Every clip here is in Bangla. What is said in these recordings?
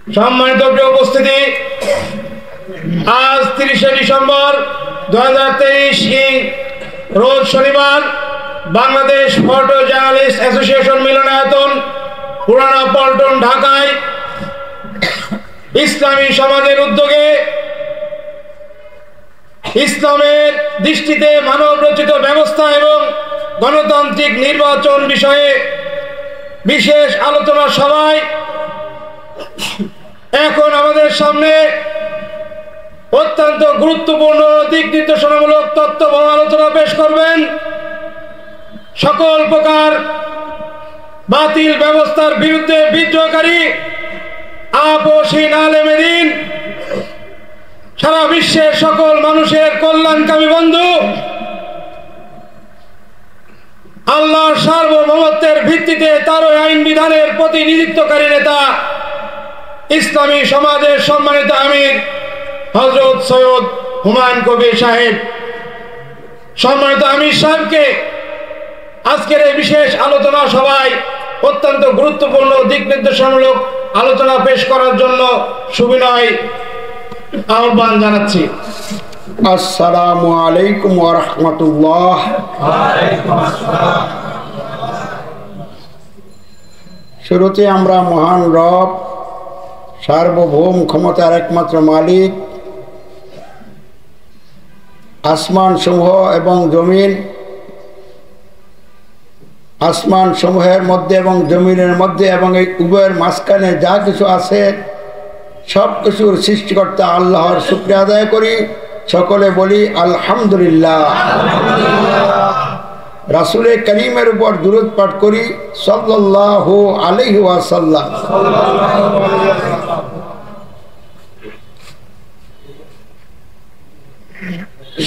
সম্মানিত উপস্থিতি, আজ 30শে ডিসেম্বর 2023 রোজ শনিবার বাংলাদেশ ফটো জার্নালিস্ট অ্যাসোসিয়েশন মিলনায়তন, পুরানা পল্টন, ঢাকায় ইসলামী সমাজের উদ্যোগে ইসলামের দৃষ্টিতে মানব রচিত ব্যবস্থা এবং গণতান্ত্রিক নির্বাচন বিষয়ে বিশেষ আলোচনা সভায় এখন আমাদের সামনে অত্যন্ত গুরুত্বপূর্ণ দিক নির্দেশনামূলক তত্ত্ববহ আলোচনা পেশ করবেন সকল প্রকার বাতিল ব্যবস্থার বিরুদ্ধে বিদ্রোহকারী আপসহীন আলেমে দ্বীন, সারা বিশ্বের সকল মানুষের কল্যাণকামী বন্ধু, আল্লাহর সার্বভৌমত্বের ভিত্তিতে তার আইন বিধানের প্রতিনিধিত্বকারী নেতা, ইসলামী সমাজের সম্মানিত আমির হযরত সৈয়দ হুমায়ুন কবির সাহেব। সম্মানিত আমির সাহেবকে আজকের এই বিশেষ আলোচনা সভায় অত্যন্ত গুরুত্বপূর্ণ দিক নির্দেশনামূলক আলোচনা পেশ করার জন্য সুবিনয় আহ্বান জানাচ্ছি। আসসালামু আলাইকুম ওয়া রাহমাতুল্লাহ। শুরুতে আমরা মহান রব, সার্বভৌম ক্ষমতার একমাত্র মালিক, আসমান সমূহ এবং জমিন, আসমান সমূহের মধ্যে এবং জমিনের মধ্যে এবং এই উভয়ের মাঝখানে যা কিছু আছে সব কিছুর সৃষ্টিকর্তা আল্লাহর শুকরিয়া আদায় করি। সকলে বলি আলহামদুলিল্লাহ। রাসূলে করিমের উপর দুরূদ পাঠ করি সাল্লাল্লাহু আলাইহি ওয়াসাল্লাম।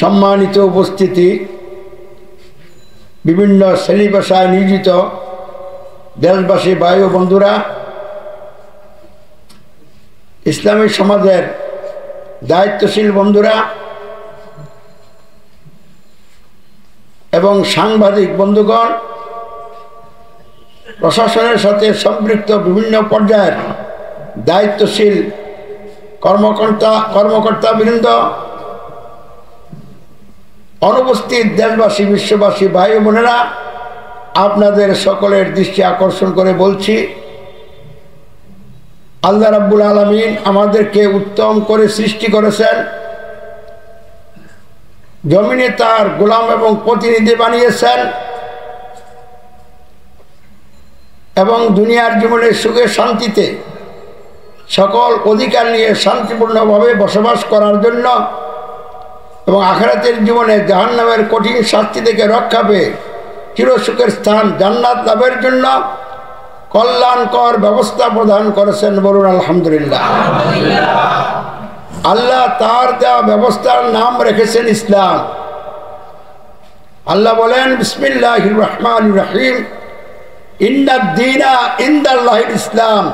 সম্মানিত উপস্থিতি, বিভিন্ন শ্রেণী পেশায় নিয়োজিত দেশবাসী ভাই ও বন্ধুরা, ইসলামী সমাজের দায়িত্বশীল বন্ধুরা এবং সাংবাদিক বন্ধুগণ, প্রশাসনের সাথে সম্পৃক্ত বিভিন্ন পর্যায়ের দায়িত্বশীল কর্মকর্তাবৃন্দ, অনুপস্থিত দেশবাসী, বিশ্ববাসী ভাই ও বোনেরা, আপনাদের সকলের দৃষ্টি আকর্ষণ করে বলছি, আল্লাহ রাব্বুল আলামিন আমাদেরকে উত্তম করে সৃষ্টি করেছেন, জমিনে তার গোলাম এবং প্রতিনিধি বানিয়েছেন এবং দুনিয়ার জীবনে সুখে শান্তিতে সকল অধিকার নিয়ে শান্তিপূর্ণভাবে বসবাস করার জন্য এবং আখিরাতের জীবনে জাহান্নামের কঠিন শাস্তি থেকে রক্ষা পেয়ে চিরসুখের স্থান জান্নাত লাভের জন্য কল্যাণকর ব্যবস্থা প্রদান করেছেন। বলুন আলহামদুলিল্লাহ। আল্লাহ তার দেওয়া ব্যবস্থার নাম রেখেছেন ইসলাম। আল্লাহ বলেন বিসমিল্লাহির রহমানির রহিম, ইন্নাদ দীনা ইনদাল্লাহিল ইসলাম,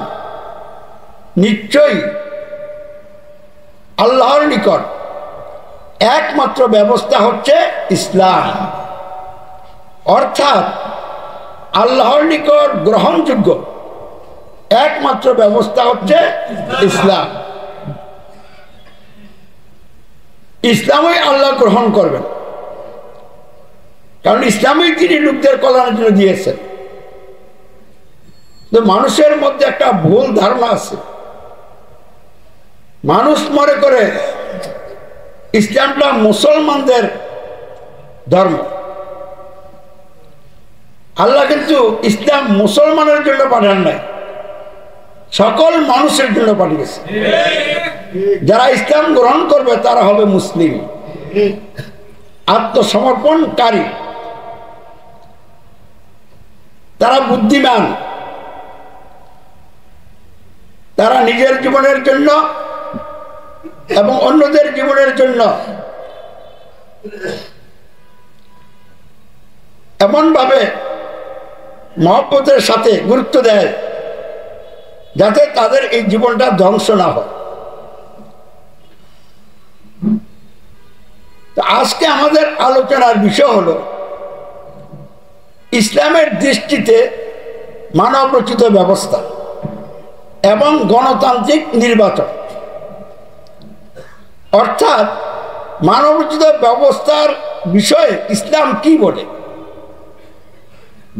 নিশ্চয়ই আল্লাহর নিকট একমাত্র ব্যবস্থা হচ্ছে ইসলাম। অর্থাৎ আল্লাহর নিকট গ্রহণযোগ্য একমাত্র ব্যবস্থা হচ্ছে ইসলাম। ইসলামই আল্লাহ গ্রহণ করবেন, কারণ ইসলামই তিনি লোকদের কল্যাণের জন্য দিয়েছেন। তো মানুষের মধ্যে একটা ভুল ধারণা আছে, মানুষ মনে করে ইসলামটা মুসলমানদের ধর্ম। আল্লাহ কিন্তু ইসলাম মুসলমানের জন্য পাঠান নাই, সকল মানুষের জন্য পাঠিয়েছে। যারা ইসলাম গ্রহণ করবে তারা হবে মুসলিম, আত্মসমর্পণকারী, তারা বুদ্ধিমান, তারা নিজের জীবনের জন্য এবং অন্যদের জীবনের জন্য এমনভাবে মহব্বতের সাথে গুরুত্ব দেয় যাতে তাদের এই জীবনটা ধ্বংস না হয়। তো আজকে আমাদের আলোচনার বিষয় হলো ইসলামের দৃষ্টিতে মানব রচিত ব্যবস্থা। এবং গণতান্ত্রিক নির্বাচন। অর্থাৎ মানবরচিত ব্যবস্থার বিষয়ে ইসলাম কি বলে,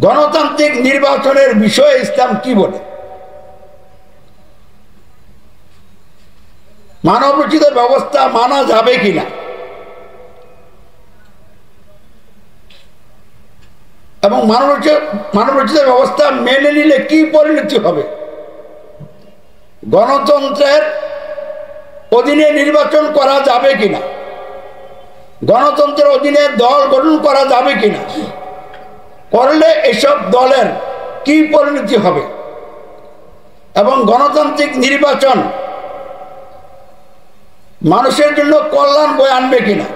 গণতান্ত্রিক নির্বাচনের বিষয়ে ইসলাম কি বলে, মানবরচিত ব্যবস্থা মানা যাবে কিনা, এবং মানবরচিত ব্যবস্থা মেনে নিলে কি পরিণতি হবে, গণতন্ত্রের অধীনে নির্বাচন করা যাবে কিনা, গণতন্ত্রের অধীনে দল গঠন করা যাবে কিনা, করলে এসব দলের কি পরিণতি হবে, এবং গণতান্ত্রিক নির্বাচন মানুষের জন্য কল্যাণ বয়ে আনবে কিনা,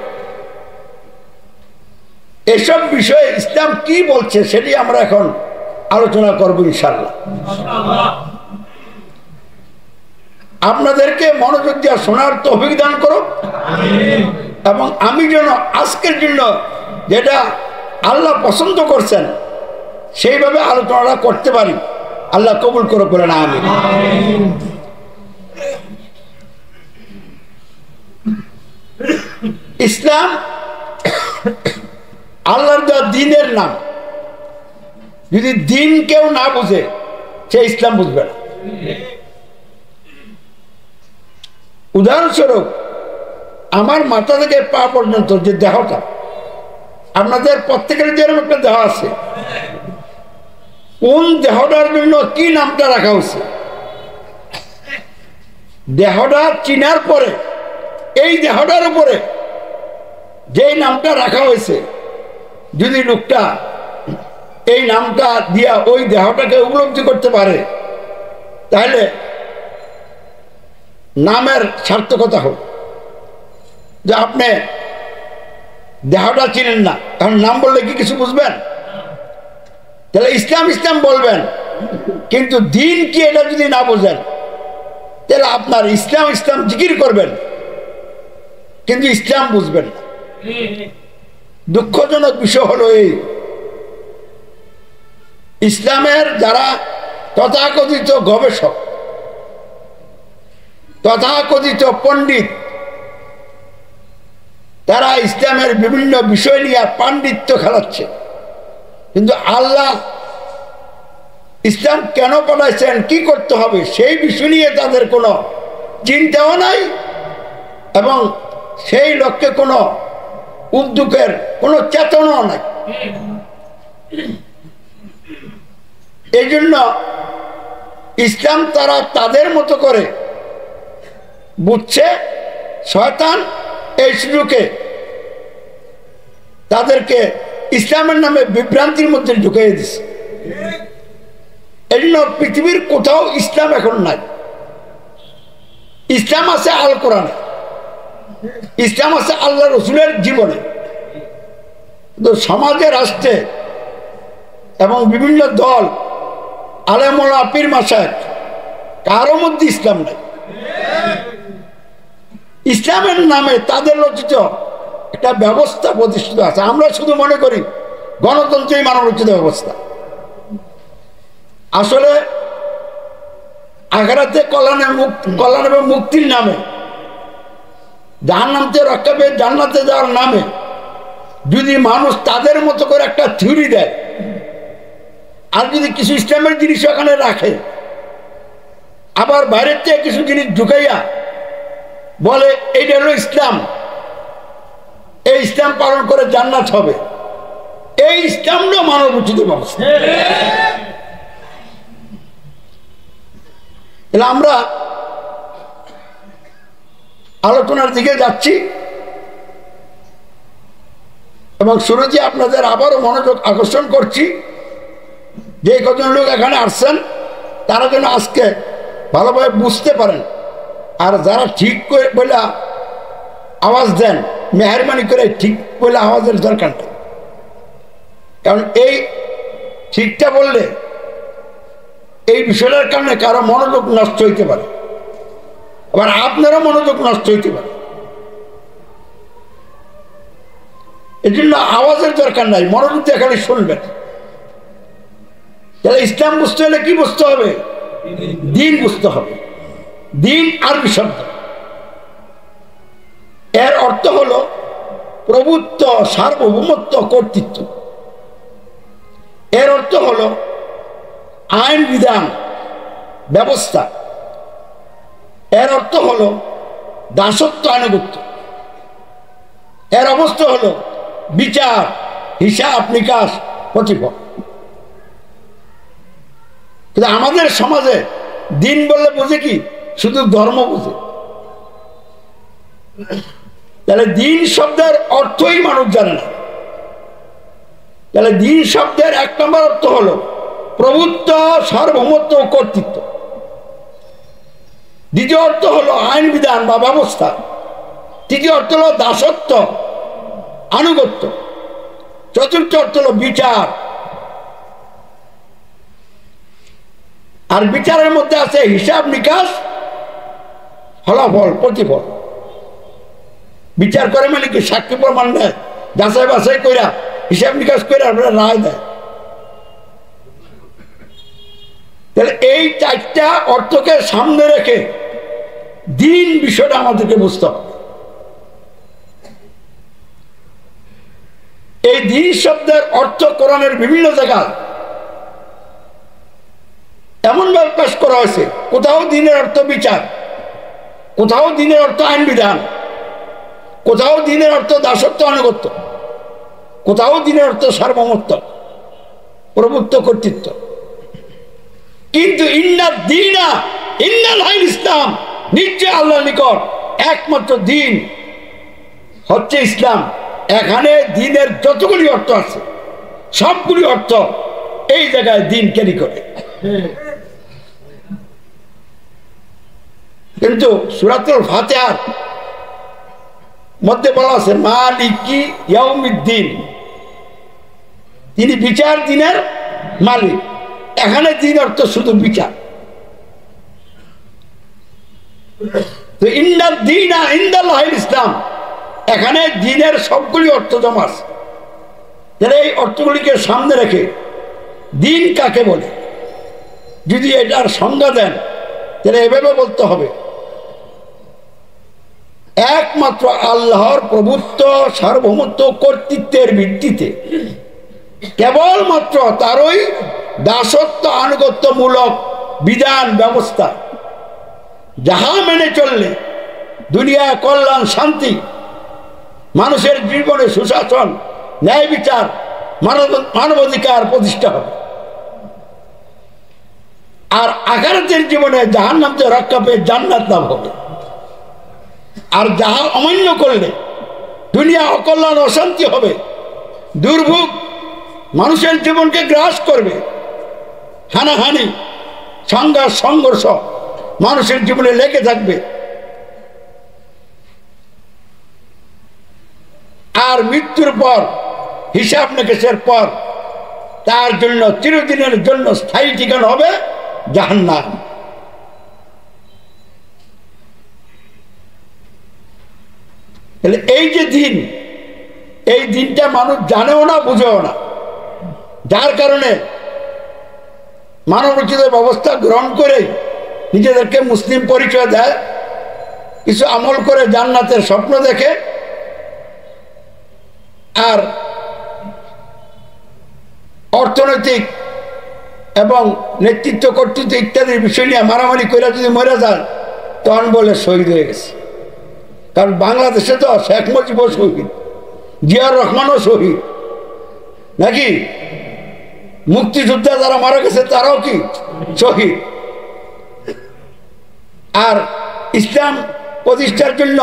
এসব বিষয়ে ইসলাম কি বলছে সেটি আমরা এখন আলোচনা করব ইনশাআল্লাহ। আপনাদেরকে মনোযোগ দিয়ে শোনার তৌফিক দান করো, এবং আমি যেন আজকের জন্য যেটা আল্লাহ পছন্দ করছেন সেইভাবে আলোচনাটা করতে পারি। আল্লাহ কবুল করে বলেন আমিন। ইসলাম আল্লাহর দেওয়া দ্বীনের নাম। যদি দ্বীন কেউ না বুঝে সে ইসলাম বুঝবে না। উদাহরণস্বরূপ আমার মাথা থেকে পা পর্যন্ত যে দেহটা, আপনাদের প্রত্যেকের যেরকম একটা দেহ আছে, কোন দেহটার জন্য কি নামটা রাখা হয়েছে, দেহটা চিনার পরে এই দেহটার উপরে যে নামটা রাখা হয়েছে, যদি লোকটা এই নামটা দিয়া ওই দেহটাকে উপলব্ধি করতে পারে তাহলে নামের সার্থকতা হোক। যে আপনি দেহটা চিনেন না, কারণ নাম বললে কি কিছু বুঝবেন? তাহলে ইসলাম ইসলাম বলবেন, কিন্তু দিন কি এটা যদি না বোঝেন তাহলে আপনার ইসলাম ইসলাম জিকির করবেন কিন্তু ইসলাম বুঝবেন না। দুঃখজনক বিষয় হলো এই, ইসলামের যারা তথাকথিত গবেষক, তথাকথিত পণ্ডিত, তারা ইসলামের বিভিন্ন বিষয় নিয়ে পাণ্ডিত্য খেলাচ্ছে, কিন্তু আল্লাহ ইসলাম কেন পাঠাইছেন, কি করতে হবে সেই বিষয় নিয়ে তাদের কোনো চিন্তাও নাই, এবং সেই লক্ষ্যে কোনো উদ্যোগের কোনো চেতনাও নাই। এই জন্য ইসলাম তারা তাদের মতো করে বুঝছে, শয়তান এই সুযোগে তাদেরকে ইসলামের নামে বিভ্রান্তির মধ্যে ঢুকিয়ে দিচ্ছে। এই জন্য পৃথিবীর কোথাও ইসলাম এখন নাই। ইসলাম আছে আল কোরআনে, ইসলাম আছে আল্লাহ রসুলের জীবনে, কিন্তু সমাজে, রাষ্ট্রে এবং বিভিন্ন দল, আলেমুলামা, পীর মাশায়েখ, কারো মধ্যে ইসলাম নাই। ইসলামের নামে তাদের রচিত একটা ব্যবস্থা প্রতিষ্ঠিত আছে। আমরা শুধু মনে করি গণতন্ত্রই মানব রচিত ব্যবস্থা। আসলে আখিরাতে কল্যাণ এবং মুক্তির নামে, জাহান্নাম থেকে রক্ষা পেয়ে জান্নাতে যাওয়ার নামে যদি মানুষ তাদের মতো করে একটা থিওরি দেয়, আর যদি কিছু ইসলামের জিনিস ওখানে রাখে, আবার বাইরের থেকে কিছু জিনিস ঢুকাইয়া বলে এইটা হলো ইসলাম, এই ইসলাম পালন করে জান্নাত হবে, এই ইসলামটা মানব উচিত ব্যবস্থা। আমরা আলোচনার দিকে যাচ্ছি, এবং শুরুতে আপনাদের আবারও মনোযোগ আকর্ষণ করছি যে কজন লোক এখানে আসছেন তারা যেন আজকে ভালোভাবে বুঝতে পারেন, আর যারা ঠিক করে বলে আওয়াজ দেন, মেহরবানি করে ঠিক বলে আওয়াজের দরকার নেই, কারণ এই ঠিকটা বললে এই বিষয়টার কারণে কারো মনোযোগ নষ্ট হইতে পারে, আবার আপনারও মনোযোগ নষ্ট হইতে পারে। এই জন্য আওয়াজের দরকার নাই, মনোযোগ দিয়ে এখানে শুনবেন। তাহলে ইসলাম বুঝতে হলে কি বুঝতে হবে? দিন বুঝতে হবে। দিন আরবি শব্দ, এর অর্থ হলো প্রভুত্ব, সার্বভৌমত্ব, কর্তৃত্ব। এর অর্থ হলো আইন বিধান, ব্যবস্থা। এর অর্থ হলো দাসত্ব, আনুগত্য। এর অবস্থা হলো বিচার, হিসাব নিকাশ, প্রতিফল। কিন্তু আমাদের সমাজে দিন বললে বোঝে কি? শুধু ধর্ম বোঝে। তাহলে দিন শব্দের অর্থই মানুষ জানে না। তাহলে দিন শব্দের এক নম্বর অর্থ হলো প্রভুত্ব, সার্বভৌমত্ব, কর্তৃত্ব। দ্বিতীয় অর্থ হলো আইন বিধান বা ব্যবস্থা। তৃতীয় অর্থ হলো দাসত্ব, আনুগত্য। চতুর্থ অর্থ হলো বিচার। আর বিচারের মধ্যে আছে হিসাব নিকাশ, ফলাফল, প্রতিফল। বিচার করে মানে কি? সাক্ষী প্রমাণ দেয়, যাচাই বাছাই কইরা, হিসাব নিকাশ করে আপনারা রায় দেয়। তাহলে এই চারটা অর্থকে সামনে রেখে দিন বিষয়টা আমাদেরকে বুঝতে হবে। এই দিন শব্দের অর্থ কোরআনের বিভিন্ন জায়গায় এমন ভাবে পেশ করা হয়েছে, কোথাও দিনের অর্থ বিচার, কোথাও দিনের অর্থ আইন বিধান, কোথাও দিনের অর্থ দাসত্ব, আনুগত্য, কোথাও দিনের অর্থ সার্বভৌমত্ব, প্রভুত্ব, কর্তৃত্ব। কিন্তু ইসলাম, নিশ্চয় আল্লাহর নিকট একমাত্র দিন হচ্ছে ইসলাম। এখানে দিনের যতগুলি অর্থ আছে সবগুলি অর্থ এই জায়গায় দিন ক্যারি করে। কিন্তু সূরাতুল ফাতিহার মধ্যে বলা আছে মালিকি ইয়াউমিদ্দিন, তিনি বিচার দিনের মালিক। এখানে দিন অর্থ শুধু বিচার। তো ইসলাম, এখানে দিনের সবগুলি অর্থ জমা আছে। এই অর্থগুলিকে সামনে রেখে দিন কাকে বলে যদি এটার সংজ্ঞা দেন, তাহলে এভাবে বলতে হবে একমাত্র আল্লাহর প্রভুত্ব, সার্বভৌমত্ব, কর্তৃত্বের ভিত্তিতে কেবলমাত্র তারই দাসত্ব, আনুগত্যমূলক বিধান ব্যবস্থা, যাহা মেনে চললে দুনিয়া কল্যাণ, শান্তি, মানুষের জীবনে সুশাসন, ন্যায় বিচার, মানবাধিকার প্রতিষ্ঠা হবে। আর আখিরাতের জীবনে জাহান্নাম থেকে রক্ষা পেয়ে জান্নাত লাভ হবে। আর যাহা অমান্য করলে দুনিয়া অকল্যাণ, অশান্তি হবে, দুর্ভোগ মানুষের জীবনকে গ্রাস করবে, হানাহানি, সংঘাত, সংঘর্ষ মানুষের জীবনে লেগে থাকবে। আর মৃত্যুর পর, হিসাব নিকাশের পর তার জন্য চিরদিনের জন্য স্থায়ী ঠিকানা হবে জাহান্নাম। তাহলে এই যে দিন, এই দিনটা মানুষ জানেও না, বুঝেও না, যার কারণে মানবরচিত ব্যবস্থা গ্রহণ করে নিজেদেরকে মুসলিম পরিচয় দেয়, কিছু আমল করে জান্নাতের স্বপ্ন দেখে, আর অর্থনৈতিক এবং নেতৃত্ব, কর্তৃত্ব ইত্যাদির বিষয় নিয়ে মারামারি করে যদি মরে যায়, তখন বলে শহীদ হয়ে গেছে। কারণ বাংলাদেশে তো শেখ মুজিবও শহীদ, জিয়াউর রহমানও শহীদ, নাকি? মুক্তিযোদ্ধা যারা মারা গেছে তারাও কি শহীদ। আর ইসলাম প্রতিষ্ঠার জন্য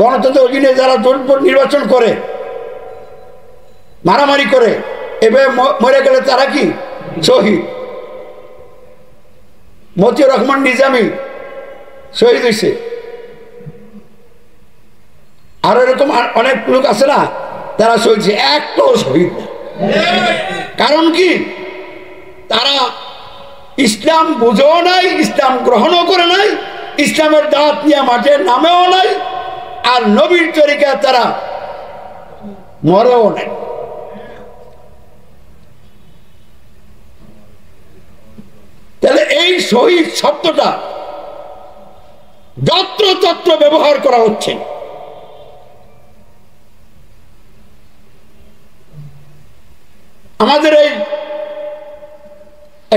গণতন্ত্রের অধীনে যারা জোটভোট নির্বাচন করে, মারামারি করে, এভাবে মরে গেলে তারা কি শহীদ। মতিউর রহমান নিজামী শহীদ হয়েছে। আর এরকম অনেক লোক আছে না, তারা শহীদ, একটাও শহীদ না। কারণ কি? তারা ইসলাম বুঝেও নাই, ইসলাম গ্রহণও করে নাই, ইসলামের দাওয়াত নিয়ে মাঠে নামেও নাই, আর নবীর তরিকা তারা মরেও নাই। তাহলে এই শহীদ শব্দটা যত্রতত্র ব্যবহার করা হচ্ছে। আমাদের এই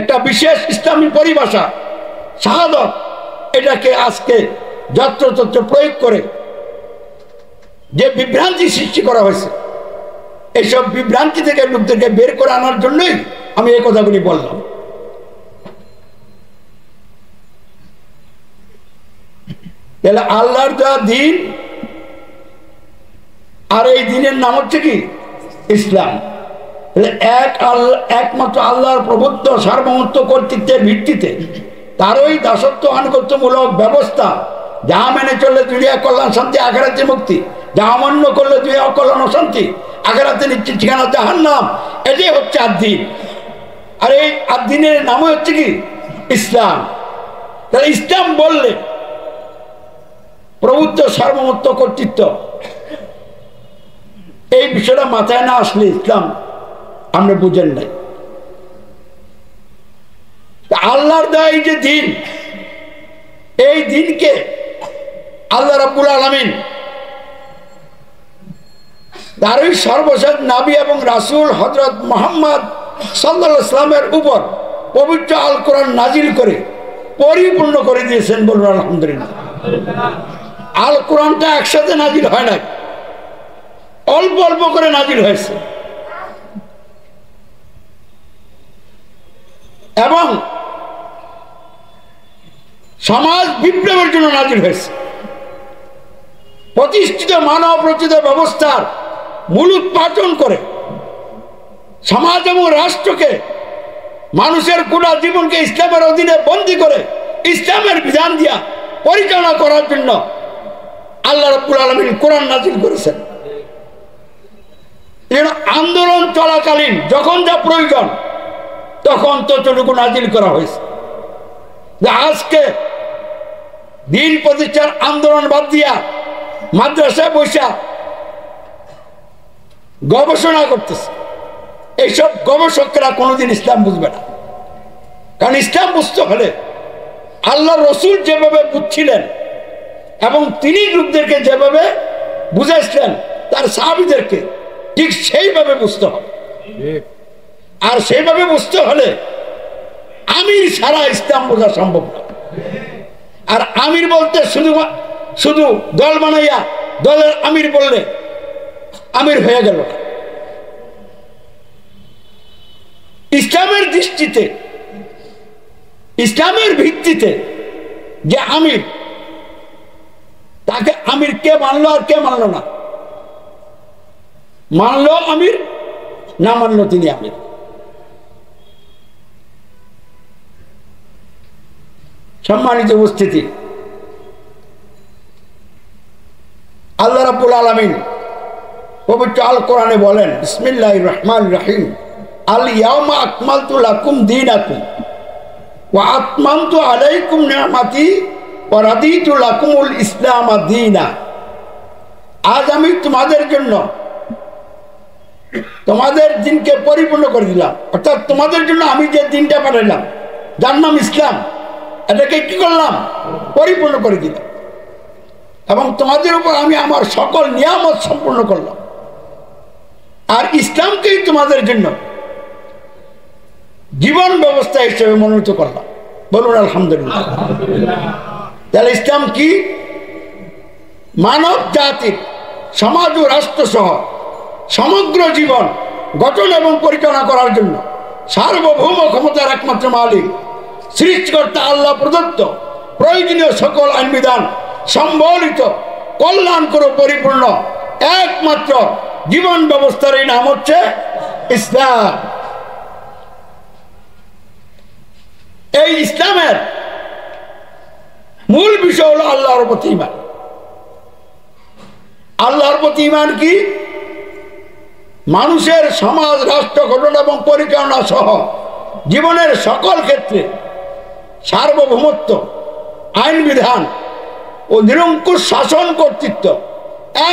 একটা বিশেষ ইসলামী পরিভাষা শাহাদত, এটাকে আজকে যত্রতত্র প্রয়োগ করে যে বিভ্রান্তি সৃষ্টি করা হয়েছে, এইসব বিভ্রান্তি থেকে লোকদেরকে বের করে আনার জন্যই আমি এই কথাগুলি বললাম। তাহলে আল্লাহর দেওয়া দিন, আর এই দিনের নাম হচ্ছে কি ইসলাম। একমাত্র আল্লাহর প্রভুত্ব সার্বভৌমত্ব কর্তৃত্বের ভিত্তিতে তারই দাসত্ব আনুগত্যমূলক ব্যবস্থা, যা মেনে চললে দুনিয়া কল্যাণ শান্তি, আখিরাতে মুক্তি, যা অমান্য করলে দুনিয়া অকল্যাণ অশান্তি, আখিরাতে নিশ্চিত ঠিকানা জাহান্নাম, এটাই হচ্ছে আদ-দ্বীন। আর এই আদ-দ্বীনের নামই হচ্ছে কি ইসলাম। তাহলে ইসলাম বললে প্রভুত্ব সার্বভৌমত্ব কর্তৃত্ব, এই বিষয়টা মাথায় না আসলে ইসলাম আপনি বুঝেন নাই। আল্লাহর দেওয়া এই যে দিন, এই দিনকে আল্লাহ রাব্বুল আলামিন তারই সর্বশেষ নবী এবং রাসূল হযরত মুহাম্মদ সাল্লাল্লাহু আলাইহি ওয়াসাল্লামের উপর পবিত্র আল কোরআন নাজিল করে পরিপূর্ণ করে দিয়েছেন। বলুন আলহামদুলিল্লাহ। আল কোরআনটা একসাথে নাজিল হয় না, অল্প অল্প করে নাজিল হয়েছে, এবং সমাজ বিপ্লবের জন্য নাজিল হয়েছে। প্রতিষ্ঠিত মানব রচিত ব্যবস্থার মূল উৎপাদন করে সমাজ এবং রাষ্ট্রকে, মানুষের পুরা জীবনকে ইসলামের অধীনে বন্দী করে ইসলামের বিধান দিয়া পরিচালনা করার জন্য আল্লাহ রাব্বুল আলামিন কোরআন নাজিল করেছেন। আন্দোলন চলাকালীন যখন যা প্রয়োজন তখন ততটুকু নাজিল করা হয়েছে। আজকে দিন প্রতিষ্ঠার আন্দোলন বাদ দিয়া মাদ্রাসায় বসা গবেষণা করতেছে, এইসব গবেষকরা কোনোদিন ইসলাম বুঝবে না। কারণ ইসলাম বুঝতে হলে আল্লাহ রসুল যেভাবে বুঝছিলেন এবং তিনি লোকদেরকে যেভাবে বুঝাইছিলেন তার সাহাবীদেরকে, ঠিক সেইভাবে বুঝতে হবে। আর সেইভাবে বুঝতে হলে আমির ছাড়া ইসলাম বোঝা সম্ভব না। আর আমির বলতে শুধু দল বানাইয়া দলের আমির বললে আমির হয়ে গেল না। ইসলামের দৃষ্টিতে, ইসলামের ভিত্তিতে যে আমির, তাকে আমির কে মানলো আর কে মানলো না, মানলো আমির, না মানলো তিনি আমির। সম্মানিত উপস্থিতি, আল্লাহ রাব্বুল আলামিন পবিত্র আল কোরআনে বলেন, বিসমিল্লাহির রহমানির রহিম, আল ইয়াউমা আকমালতু লাকুম দীনাকুম ওয়া আতমামতু আলাইকুম নি'মাতি ওয়া রাদিতু লাকুমুল ইসলাম দীনা। আজ আমি তোমাদের জন্য তোমাদের দিনকে পরিপূর্ণ করে দিলাম। অর্থাৎ তোমাদের জন্য আমি যে দিনটা পাঠাইলাম, যার নাম ইসলাম, এটাকে কি করলাম? পরিপূর্ণ করে দিলাম। এবং তোমাদের উপর আমি আমার সকল নিয়ামত সম্পূর্ণ করলাম। আর ইসলামকেই তোমাদের জন্য জীবন ব্যবস্থা হিসেবে মনোনীত করলাম। বলুন আলহামদুলিল্লাহ। তাহলে ইসলাম কি? মানব জাতির সমাজ ও রাষ্ট্র সহ সমগ্র জীবন গঠন এবং পরিচালনা করার জন্য সার্বভৌম ক্ষমতার একমাত্র মালিক সৃষ্টিকর্তা আল্লাহ প্রদত্ত প্রয়োজনীয় সকল আইন বিধান সম্বলিত কল্যাণকর পরিপূর্ণ একমাত্র জীবন ব্যবস্থার এই নাম হচ্ছে ইসলাম। এই ইসলামের মূল বিষয় হলো আল্লাহর প্রতি ঈমান। আল্লাহর প্রতি ঈমান কি? মানুষের সমাজ রাষ্ট্র গঠন এবং পরিচালনা সহ জীবনের সকল ক্ষেত্রে সার্বভৌমত্ব, আইন বিধান ও নিরঙ্কুশ শাসন কর্তৃত্ব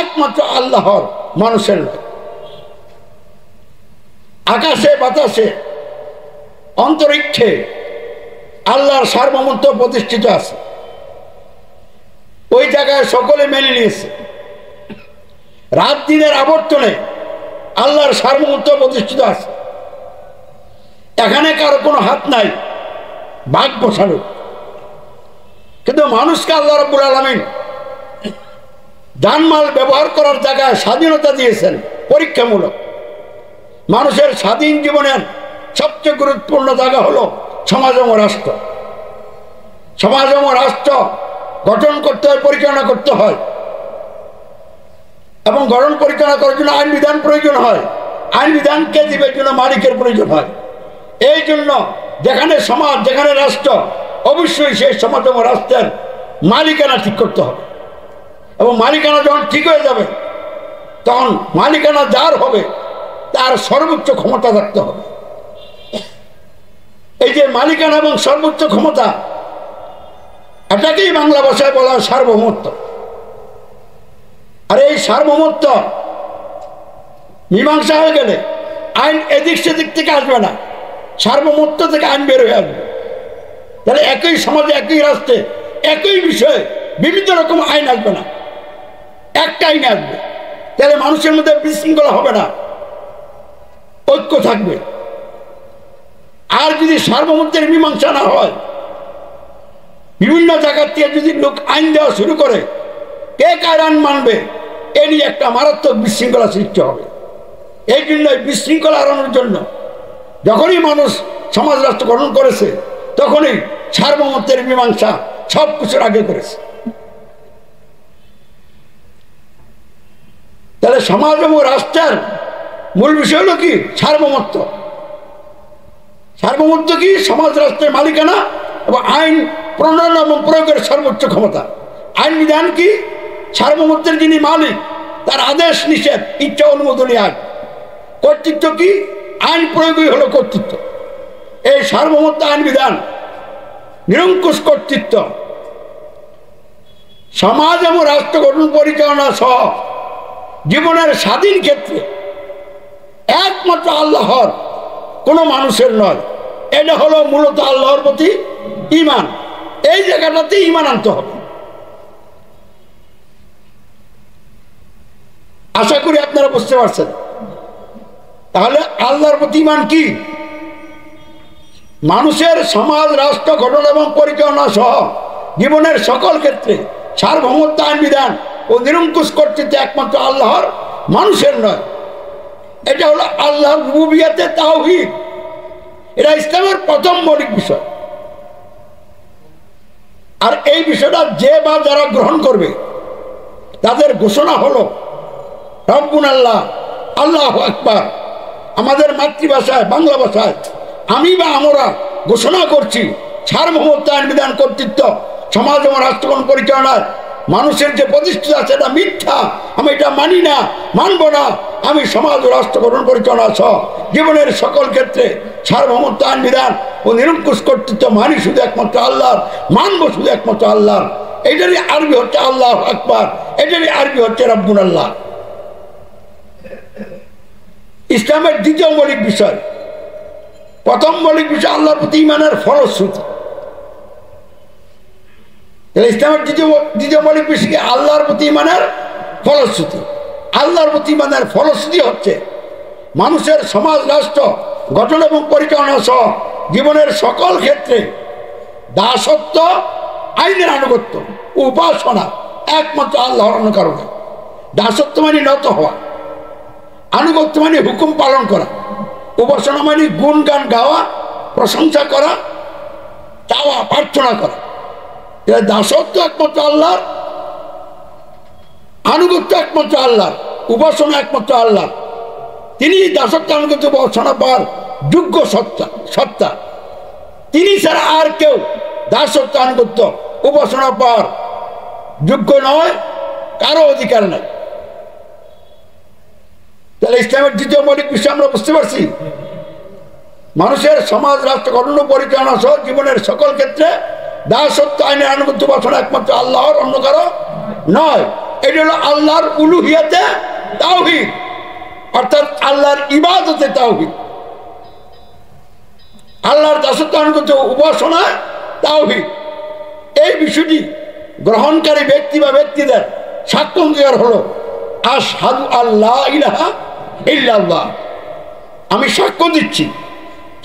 একমাত্র আল্লাহর, মানুষের নয়। আকাশে বাতাসে অন্তরিক্ষে আল্লাহর সার্বভৌমত্ব প্রতিষ্ঠিত আছে, ওই জায়গায় সকলে মেনে নিয়েছে। রাত দিনের আবর্তনে আল্লাহর সার্বভৌমত্ব প্রতিষ্ঠিত আছে, এখানে কারো কোনো হাত নাই ভাগ বসানো। কিন্তু মানুষকে আল্লাহ রাব্বুল আলামিন জানমাল ব্যবহার করার জায়গায় স্বাধীনতা দিয়েছেন পরীক্ষামূলক। মানুষের স্বাধীন জীবনের সবচেয়ে গুরুত্বপূর্ণ জায়গা হলো সমাজ এবং রাষ্ট্র। সমাজ এবং রাষ্ট্র গঠন করতে হয়, পরিচালনা করতে হয়, এবং গঠন পরিচালনা করার জন্য আইন বিধান প্রয়োজন হয়। আইন বিধানকে দিবার জন্য মালিকের প্রয়োজন হয়। এই জন্য যেখানে সমাজ, যেখানে রাষ্ট্র, অবশ্যই সেই সমাজ এবং রাষ্ট্রের মালিকানা ঠিক করতে হবে। এবং মালিকানা যখন ঠিক হয়ে যাবে, তখন মালিকানা যার হবে তার সর্বোচ্চ ক্ষমতা থাকতে হবে। এই যে মালিকানা এবং সর্বোচ্চ ক্ষমতা, এটাকেই বাংলা ভাষায় বলা হয় সার্বভৌমত্ব। আর এই সার্বভৌমত্ব মীমাংসা হয়ে গেলে আইন এদিক সেদিক থেকে আসবে না, সার্বভৌমত্ব থেকে আইন বের হয়ে আসবে। তাহলে একই সমাজে, একই রাষ্ট্রে, একই বিষয়ে বিভিন্ন রকম আইন আসবে না, একটা আইন আসবে। তাহলে মানুষের মধ্যে বিশৃঙ্খলা হবে না, ঐক্য থাকবে। আর যদি সার্বভৌমত্বের মীমাংসা না হয়, বিভিন্ন জায়গা থেকে যদি লোক আইন দেওয়া শুরু করে, কে কার আইন মানবে, এ নিয়ে একটা মারাত্মক বিশৃঙ্খলা সৃষ্টি হবে। এই জন্য বিশৃঙ্খলা এড়ানোর জন্য যখনই মানুষ সমাজ রাষ্ট্র গঠন করেছে, তখনই সার্বভৌমত্বের মীমাংসা সব কিছুর আগে করেছে। তাহলে সমাজ এবং রাষ্ট্রের মূল বিষয় হলো কি? সার্বভৌমত্ব। সার্বভৌমত্ব কি? সমাজ রাষ্ট্রের মালিকানা এবং আইন প্রণয়ন এবং প্রয়োগের সর্বোচ্চ ক্ষমতা। আইন বিধান কি? সার্বভৌমত্বের যিনি মালিক, তার আদেশ নিষেধ, ইচ্ছা অনুমোদনী আইন। কর্তৃত্ব কি? আইন প্রয়োগই হলো কর্তৃত্ব। এই সার্বভৌমত্ব, আইন বিধান, নিরঙ্কুশ কর্তৃত্ব সমাজ এবং রাষ্ট্র গঠন পরিচালনা সহ জীবনের স্বাধীন ক্ষেত্রে একমাত্র আল্লাহর, কোনো মানুষের নয়। এটা হলো মূলত আল্লাহর প্রতি ঈমান। এই জায়গাটাতে ঈমান আনতে হবে। আশা করি আপনারা বুঝতে পারছেন। তাহলে আল্লাহর প্রতি ঈমান কি? মানুষের সমাজ রাষ্ট্র গঠন এবং পরিচালনা সহ জীবনের সকল ক্ষেত্রে সার্বভৌমত্ব, আইন বিধান ও নিরঙ্কুশ কর্তৃত্ব একমাত্র আল্লাহর, মানুষের নয়। এটা হলো আল্লাহর রুবুবিয়তে তাওহীদ। এটা ইসলামের প্রথম মৌলিক বিষয়। আর এই বিষয়টা যে বা যারা গ্রহণ করবে, তাদের ঘোষণা হলো রব্বুন আল্লাহ, আল্লাহু আকবার। আমাদের মাতৃভাষায়, বাংলা ভাষায় আমি বা আমরা ঘোষণা করছি সার্বভৌমত্ব, আইন বিধান, কর্তৃত্ব সমাজ এবং রাষ্ট্রগণ পরিচালনায় মানুষের যে প্রতিষ্ঠিত আছে এটা মিথ্যা, আমি এটা মানি না, মানব না। আমি সমাজ ও রাষ্ট্র গঠন পরিচালনা সহ জীবনের সকল ক্ষেত্রে সার্বভৌমত্ব, আইন বিধান ও নিরঙ্কুশ কর্তৃত্ব মানি শুধু একমাত্র আল্লাহর, মানব শুধু একমাত্র আল্লাহর। এটারই আরবি হচ্ছে আল্লাহু আকবার, এটারই আরবি হচ্ছে রব্বুন আল্লাহ। ইসলামের দ্বিতীয় মৌলিক বিষয়। প্রথম মৌলিক বিষয় আল্লাহর প্রতি ঈমানের ফলশ্রুতি। ইসলামের দ্বিতীয় মৌলিক বিষয় আল্লাহর প্রতি ঈমানের ফলশ্রুতি। আল্লাহর প্রতি ঈমানের ফলশ্রুতি হচ্ছে মানুষের সমাজ রাষ্ট্র গঠন এবং পরিচালনা সহ জীবনের সকল ক্ষেত্রে দাসত্ব, আইনের আনুগত্য, উপাসনা একমাত্র আল্লাহর অন্য কারণে। দাসত্ব মানে নত হওয়া, আনুগত্য মানে হুকুম পালন করা, উপাসনা মানে গুণগান গাওয়া, প্রশংসা করা, চাওয়া, প্রার্থনা করা। দাসত্ব একমাত্র আল্লাহর, আনুগত্য একমাত্র আল্লাহর, উপাসনা একমাত্র আল্লাহ। তিনি দাসত্ব, আনুগত্য, উপাসনা পাওয়ার যোগ্য সত্তা। তিনি ছাড়া আর কেউ দাসত্ব, আনুগত্য, উপাসনা পাওয়ার যোগ্য নয়, কারো অধিকার নাই। তাহলে ইসলামের দ্বিতীয় মৌলিক বিষয় আমরা বুঝতে পারছি, মানুষের সমাজ রাষ্ট্র গঠন পরিচালনা সহ জীবনের সকল ক্ষেত্রে দাসত্ব, আইনের আনুগত্য, উপাসনা একমাত্র আল্লাহর, অন্য কারো নয়। এটা হলো আল্লাহর উলুহিয়াতে তাওহীদ, অর্থাৎ আল্লাহর ইবাদতে তাওহীদ। আল্লাহর দাসত্ব, আনুগত্য, উপাসনা তাওহীদ, এই বিষয়টি গ্রহণকারী ব্যক্তি বা ব্যক্তিদের সাক্ষ্য অঙ্গীকার হলো আশহাদু আল্লা ইলাহা ইল্লাল্লাহ, আমি সাক্ষ্য দিচ্ছি।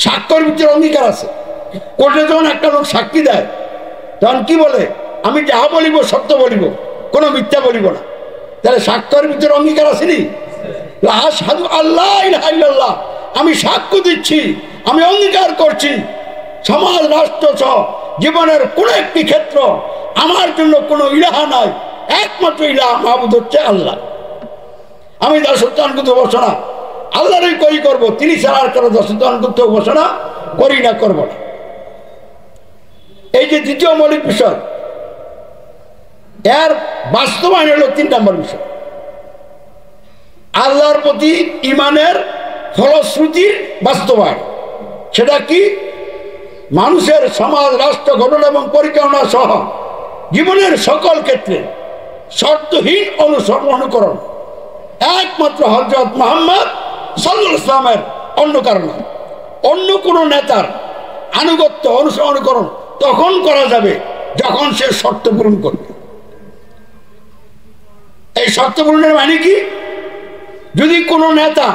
সাক্ষ্যের ভিতরে অঙ্গীকার আছে। কোর্টে যখন একটা লোক সাক্ষী দেয় তখন কি বলে? আমি যাহা বলিব সত্য বলিব, কোনো মিথ্যা বলিব না। তাহলে সাক্ষ্যের ভিতরে অঙ্গীকার আসেনি? আশহাদু আল্লা ইলাহা ইল্লাল্লাহ, আমি সাক্ষ্য দিচ্ছি, আমি অঙ্গীকার করছি সমাজ রাষ্ট্র সহ জীবনের কোন একটি ক্ষেত্র আমার জন্য কোনো ইলাহা নাই, একমাত্র ইলাহা মাবুদ হচ্ছে আল্লাহ। আমি দাসত্বানুগত উপাসনা আল্লাহরই করি করব, তিনি ছাড়া আর কারো দাসত্বানুগত উপাসনা করি না, করব না। এই যে দ্বিতীয় মৌলিক বিষয়, এর বাস্তবায়ন হলো 3 নম্বর বিষয়, আল্লাহর প্রতি ঈমানের ফলশ্রুতির বাস্তবায়ন। সেটা কি? মানুষের সমাজ রাষ্ট্র গঠন এবং পরিচালনা সহ জীবনের সকল ক্ষেত্রে শর্তহীন অনুকরণ একমাত্র হযরত মুহাম্মদ সাল্লাল্লাহু আলাইহি ওয়াসাল্লামের, অন্য কারণ। অন্য কোনো নেতার আনুগত্য অনুকরণ তখন করা যাবে যখন সে শর্ত পূরণ করবে। এই শর্ত পূরণের মানে কি? যদি কোনো নেতা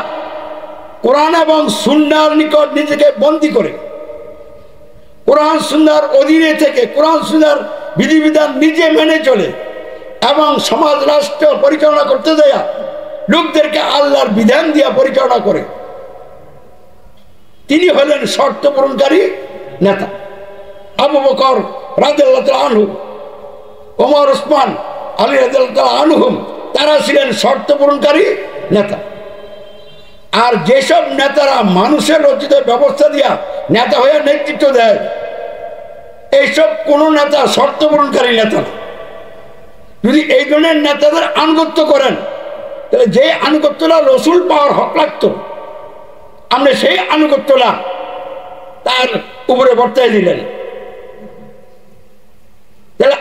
কোরআন এবং সুন্নাহর নিকট নিজেকে বন্দী করে, কোরআন সুন্নাহর অধীনে থেকে কোরআন সুন্নাহর বিধিবিধান নিজে মেনে চলে এবং সমাজ রাষ্ট্র পরিচালনা করতে দেয়, লোকদেরকে আল্লাহর বিধান দিয়ে পরিচালনা করে, তিনি হলেন শর্ত পূরণকারী নেতা। আবু বকর রাদিয়াল্লাহু তাআলা আনহু, ওমর, ওসমান, আলী রাদিয়াল্লাহু তাআলা আনহুম, তারা ছিলেন শর্ত পূরণকারী নেতা। আর যেসব নেতারা মানুষের রচিত ব্যবস্থা দিয়া নেতা হয়ে নেতৃত্ব দেয়, এইসব কোন নেতা শর্ত পূরণকারী নেতা না। যদি এই ধরনের নেতাদের আনুগত্য করেন, তাহলে যে আনুগত্যটা রসুল পাওয়ার হক লাগতো, আপনি সেই আনুগত্যটা তার উপরে বর্তায় দিলেন। তাহলে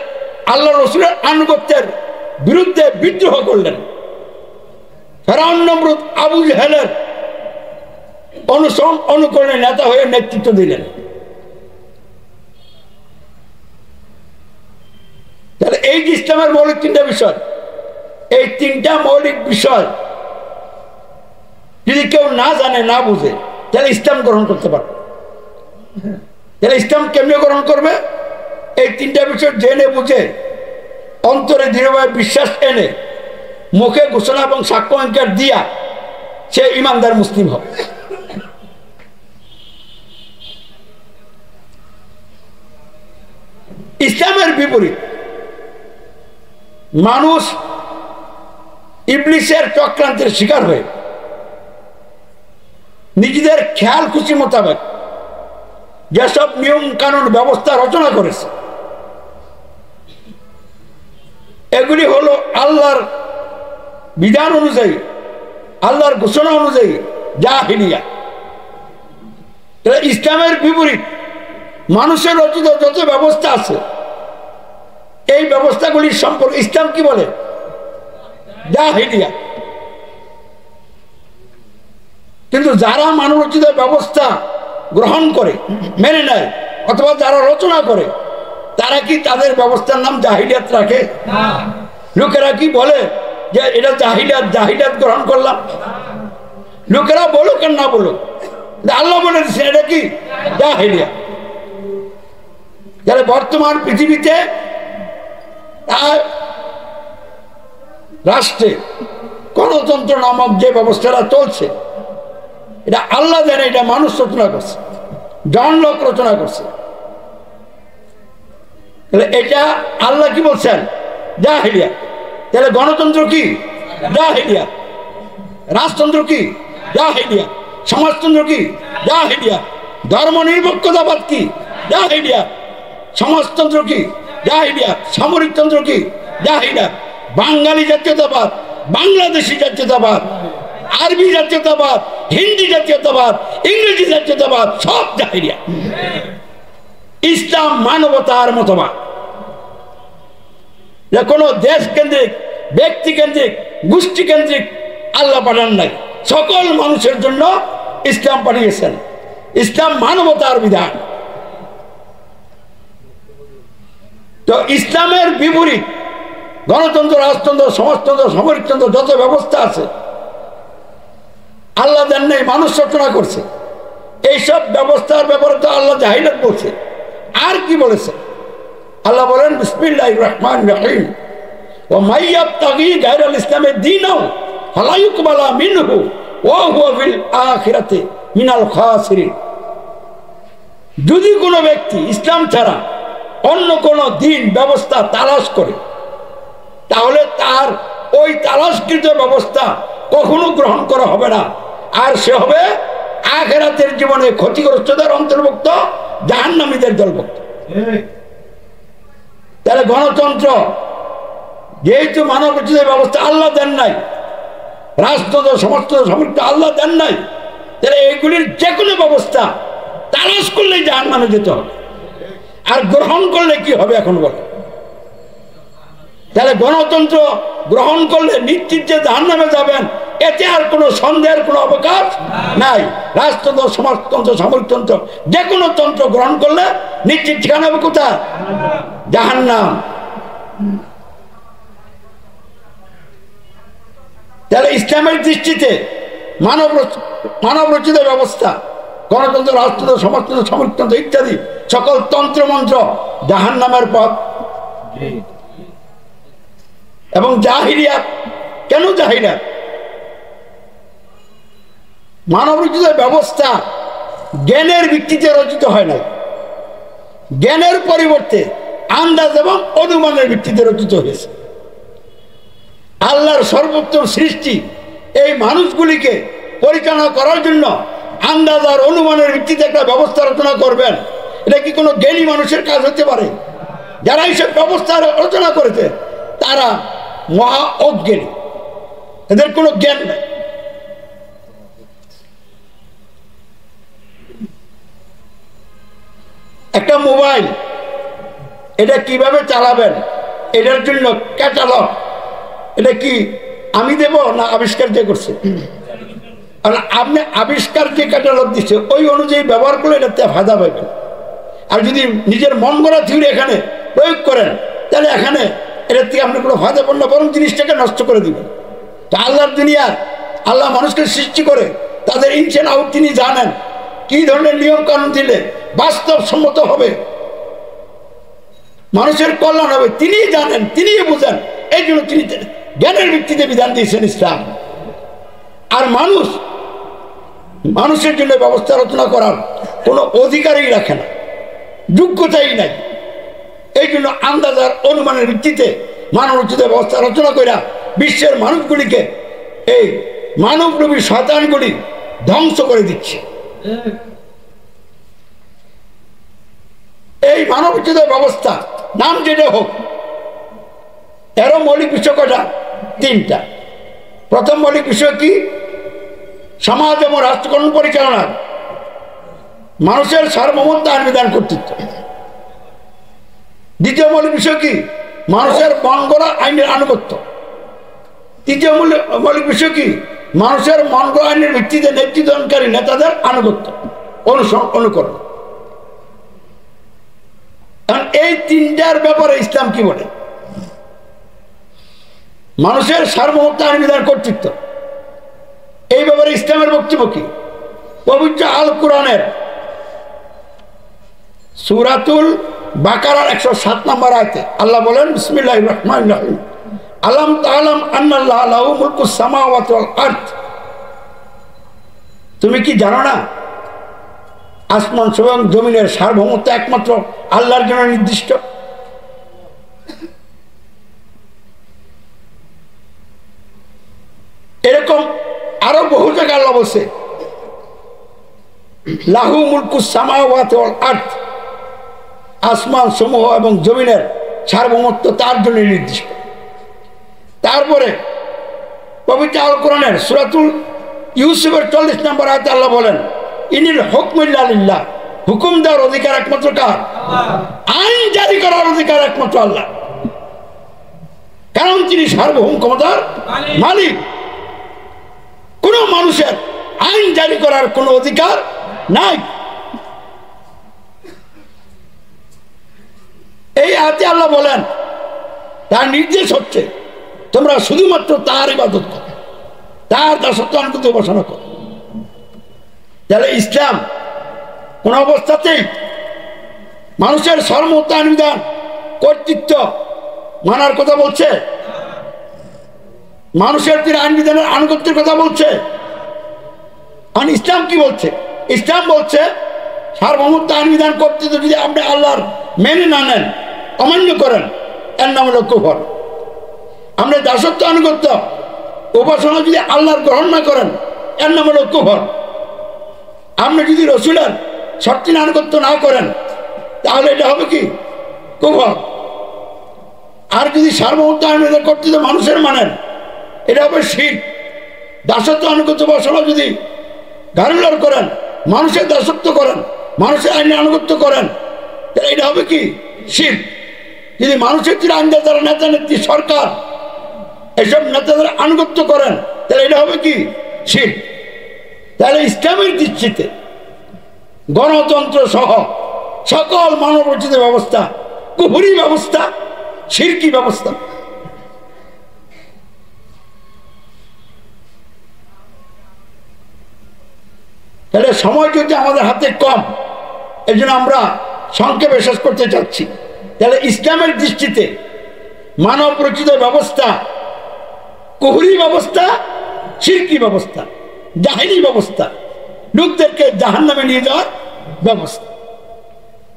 আল্লাহ রসুলের আনুগত্যের বিরুদ্ধে বিদ্রোহ করলেন। ফেরাউন, নমরুদ, আবু জেহেলের অনুসরণ অনুকরণে নেতা হয়ে নেতৃত্ব দিলেন। তাহলে এই যে ইসলামের মৌলিক 3টা বিষয়, এই 3টা মৌলিক বিষয় যদি কেউ না জানে, না বুঝে, তাহলে ইসলাম গ্রহণ করতে পারবে। তাহলে ইসলাম কেমনে গ্রহণ করবে? এই 3টা বিষয় জেনে বুঝে অন্তরে দৃঢ়ভাবে বিশ্বাস এনে মুখে ঘোষণা এবং সাক্ষ্য অঙ্গীকার দিয়া সে ইমানদার মুসলিম হবে। ইসলামের বিপরীত মানুষ ইবলিসের চক্রান্তের শিকার হয়ে নিজেদের খেয়াল খুশি মোতাবেক যেসব নিয়ম কানুন ব্যবস্থা রচনা করেছে, এগুলি হলো আল্লাহর বিধান অনুযায়ী, আল্লাহর ঘোষণা অনুযায়ী জাহিলিয়া। ইসলামের বিপরীত মানুষের রচিত যত ব্যবস্থা আছে, এই ব্যবস্থাগুলির সম্পর্কে ইসলাম কি বলে? জাহিলিয়া। কিন্তু যারা মানব রচিত ব্যবস্থা গ্রহণ করে, মেনে নেয়, অথবা যারা রচনা করে, তারা কি তাদের ব্যবস্থার নাম জাহিলিয়াত রাখে? লোকেরা কি বলে যে এটা জাহিলিয়াত, জাহিলিয়াত গ্রহণ করলাম? লোকেরা বলুক আর না বলুক, আল্লাহ বলে দিচ্ছেন এটা কি জাহিলিয়াত। তাহলে বর্তমান পৃথিবীতে রাষ্ট্রে গণতন্ত্র নামক যে ব্যবস্থাটা চলছে, এটা আল্লাহ জানে, এটা মানুষ রচনা করছে, জন লক রচনা করছে। তাহলে এটা আল্লাহ কি বলছেন? জাহিলিয়াত। তাহলে গণতন্ত্র কি? জাহিলিয়াত। রাজতন্ত্র কি? জাহিলিয়াত। সমাজতন্ত্র কি? জাহিলিয়াত। ধর্ম নিরপেক্ষতাবাদ কি? জাহিলিয়াত। সমাজতন্ত্র কি? জাহিলিয়াত। সামরিকতন্ত্র কি? জাহিলিয়াত। বাঙালি জাতীয়তাবাদ, বাংলাদেশি জাতীয়তাবাদ, আরবি জাতীয়তাবাদ, হিন্দি জাতীয়তাবাদ, ইংরেজি জাতীয়তাবাদ, সব জাহিলিয়াত। ইসলাম মানবতার মতবাদ, যে কোনো দেশ কেন্দ্রিক, ব্যক্তি কেন্দ্রিক, গোষ্ঠী কেন্দ্রিক আল্লাহ পাঠান নাই, সকল মানুষের জন্য ইসলাম পাঠিয়েছেন। ইসলাম মানবতার বিধান। তো ইসলামের বিপরীত গণতন্ত্র, রাজতন্ত্র, সমাজতন্ত্র, সামরিকতন্ত্র যত ব্যবস্থা আছে আল্লাহ দেন নাই, মানুষ রচনা করছে। এইসব ব্যবস্থার ব্যাপারে তো আল্লাহ জাহিলাত বলছে। আর কি বলেছে আল্লাহ? বলেন বিসমিল্লাহির রহমানির রহিম, ওয়া মাইয়াবতাগি গায়রাল ইসলামের দীনাও ফালা ইউকবালা মিনহু ওয়া হুয়া ফিল আখিরাতি মিনাল খাসিরিন। যদি কোনো ব্যক্তি ইসলাম ছাড়া অন্য কোনো দিন ব্যবস্থা তালাশ করে, তাহলে তার ওই তালাশকৃত ব্যবস্থা কখনো গ্রহণ করা হবে না, আর সে হবে আখিরাতের জীবনে ক্ষতিগ্রস্তদের অন্তর্ভুক্ত, জাহান্নামীদের দলভুক্ত। তাহলে গণতন্ত্র যেহেতু মানব রচিত ব্যবস্থা আল্লাহ দেন নাই, রাষ্ট্রতন্ত্র, সমাজতন্ত্র, সামরিকতন্ত্র আল্লাহ দেন নাই, তাহলে এইগুলির যে কোনো ব্যবস্থা তালাশ করলেই জাহান্নামে যেতে হবে। আর গ্রহণ করলে কি হবে এখন বলে? তাহলে গণতন্ত্র গ্রহণ করলে নিশ্চিত যে জাহান্নামে যাবেন, এতে আর কোনো সন্দেহের কোনো অবকাশ নাই। রাষ্ট্রতন্ত্র, সমাজতন্ত্র, সামরিকতন্ত্র যে কোনো তন্ত্র গ্রহণ করলে নিশ্চিত ঠিকানা হবে কোথায়? জাহান্নাম। তাহলে ইসলামের দৃষ্টিতে মানব রচিত ব্যবস্থা, গণতন্ত্র, রাষ্ট্রতন্ত্র, সমাজতন্ত্র, সামরিকতন্ত্র ইত্যাদি সকল তন্ত্রমন্ত্র জাহান্নামের পথ। এবং জাহিলিয়াত, কেন জাহিলিয়াত? মানব রচিত ব্যবস্থা জ্ঞানের ভিত্তিতে রচিত হয় না, জ্ঞানের পরিবর্তে আন্দাজ এবং অনুমানের ভিত্তিতে রচিত হয়েছে। আল্লাহর সর্বোত্তম সৃষ্টি এই মানুষগুলিকে পরিচালনা করার জন্য আন্দাজ আর অনুমানের ভিত্তিতে একটা ব্যবস্থা রচনা করবেন, এটা কি কোনো জ্ঞানী মানুষের কাজ হতে পারে? যারা এইসব ব্যবস্থা রচনা করেছে তারা মহা অজ্ঞানী, এদের কোনো জ্ঞান নেই। একটা মোবাইল, এটা কিভাবে চালাবেন এটার জন্য ক্যাটালগ, এটা কি আমি দেব না আবিষ্কার যে করছে? আর আপনি আবিষ্কার যে ক্যাটালগ দিচ্ছে ওই অনুযায়ী ব্যবহার করলে এটাতে ফায়দা পাবেন। আর যদি নিজের মন গড়া থিওরি এখানে প্রয়োগ করেন, তাহলে এখানে এটার থেকে আপনি কোনো ফায়দা পান না, বরং জিনিসটাকে নষ্ট করে দিবেন। তো আল্লাহর দুনিয়ার আল্লাহ মানুষকে সৃষ্টি করে তাদের ইনস এন্ড আউট তিনি জানেন, কি ধরনের নিয়ম কানুন দিলে বাস্তবসম্মত হবে, মানুষের কল্যাণ হবে, তিনিই জানেন, তিনিই বুঝেন। এই জন্য তিনি জ্ঞানের ভিত্তিতে বিধান দিয়েছেন ইসলাম। আর মানুষের জন্য ব্যবস্থা রচনা করার কোনো অধিকারই রাখে না, যোগ্যতাই নাই। এই জন্য আন্দাজার অনুমানের ভিত্তিতে মানব রচিত ব্যবস্থা রচনা করে বিশ্বের মানুষগুলিকে এই মানবরূপী শয়তানগুলি ধ্বংস করে দিচ্ছে। এই মানব রচিত ব্যবস্থা নাম যেটা হোক, এরও মৌলিক বিষয় কটা? তিনটা। প্রথম মৌলিক বিষয় কি? সমাজ এবং রাষ্ট্রকরণ পরিচালনার মানুষের সার্বভৌমত্ব আইন বিধান কর্তৃত্ব। দ্বিতীয় মৌলিক বিষয় কি? মানুষের মন গড়া আইনের আনুগত্য। তৃতীয় মৌলিক বিষয় কি? মানুষের মন গড়া আইনের ভিত্তিতে নেতৃত্বদানকারী নেতাদের আনুগত্য, অনুকরণ। কারণ এই তিনটার ব্যাপারে ইসলাম কি বলে? মানুষের সার্বভৌমত্ব আইন বিধান কর্তৃত্ব, এই ব্যাপারে ইসলামের বক্তব্য কি? পবিত্র আল কোরআনের সূরাতুল বাকারার 107 নম্বর আয়াতে আল্লাহ বলেন বিসমিল্লাহির রহমানির রহিম, আলাম তাআলাম আন্নাল্লাহা লাহু মুলকুস সামাওয়াতি ওয়াল আরদ। তুমি কি জানো না আসমান এবং জমিনের সার্বভৌমত্ব একমাত্র আল্লাহর জন্য নির্দিষ্ট? এরকম আরো বহু জায়গায় আল্লাহ বলছে লাহু মুলকুস সামাওয়াতি ওয়াল আরদ, আসমান সমূহ এবং জমিনের সার্বভৌমত্ব তার জন্য নির্দিষ্ট। তারপরে পবিত্র আল কোরআনের সূরাতুল ইউসুফের 40 নম্বর আয়াতে আল্লাহ বলেন ইনিল হুকমু ইল্লা লিল্লাহ, হুকুম দেওয়ার অধিকার একমাত্র কার? আইন জারি করার অধিকার একমাত্র আল্লাহ, কারণ তিনি সার্বভৌম ক্ষমতার মালিক। কোন মানুষের আইন জারি করার কোনো অধিকার নাই। এই আয়াতে আল্লাহ বলেন তার নির্দেশ হচ্ছে তোমরা শুধুমাত্র তার ইবাদত করো, তার দাসত্ব আনুগত্য উপাসনা করো। তাহলে ইসলাম কোন অবস্থাতেই মানুষের সর্বমত আইন বিধান কর্তৃত্ব মানার কথা বলছে, মানুষের যে আইন বিধানের আনুগত্যের কথা বলছে। আর ইসলাম কি বলছে? ইসলাম বলছে সার্বভৌমত্ব আইন বিধান কর্তৃত্ব যদি আপনি আল্লাহর মেনে না নেন, অমান্য করেন, এর নাম হলো কুফর। আপনি দাসত্ব আনুগত্য উপাসনা যদি আল্লাহর গ্রহণ না করেন, এর নাম হলো কুফর। আপনি যদি রসুলের শর্তিন আনুগত্য না করেন, তাহলে এটা হবে কি? কুফর। আর যদি সার্বভৌমত্ব আইন বিধান কর্তৃত্ব মানুষের মানেন, এটা হবে শিরক। দাসত্ব আনুগত্য উপাসনা যদি গারুলার করেন, মানুষের দাসত্ব করেন, মানুষের আইনে আনুগত্য করেন, তাহলে এটা হবে কি? শিরক। যদি মানুষের যে আইন যারা নেতা নেত্রী সরকার এসব নেতাদের আনুগত্য করেন, তাহলে এটা হবে কি? শিরক। তাহলে ইসলামের দৃষ্টিতে গণতন্ত্র সহ সকল মানব রচিত ব্যবস্থা কুফরি ব্যবস্থা, শিরকি ব্যবস্থা। তাহলে সময় যদি আমাদের হাতে কম, এই জন্য আমরা সংক্ষেপে শেষ করতে চাচ্ছি। তাহলে ইসলামের দৃষ্টিতে মানব রচিত ব্যবস্থা কুফরি ব্যবস্থা, শিরকি ব্যবস্থা, জাহেলি ব্যবস্থা, লোকদেরকে জাহান্নামে নিয়ে যাওয়ার ব্যবস্থা।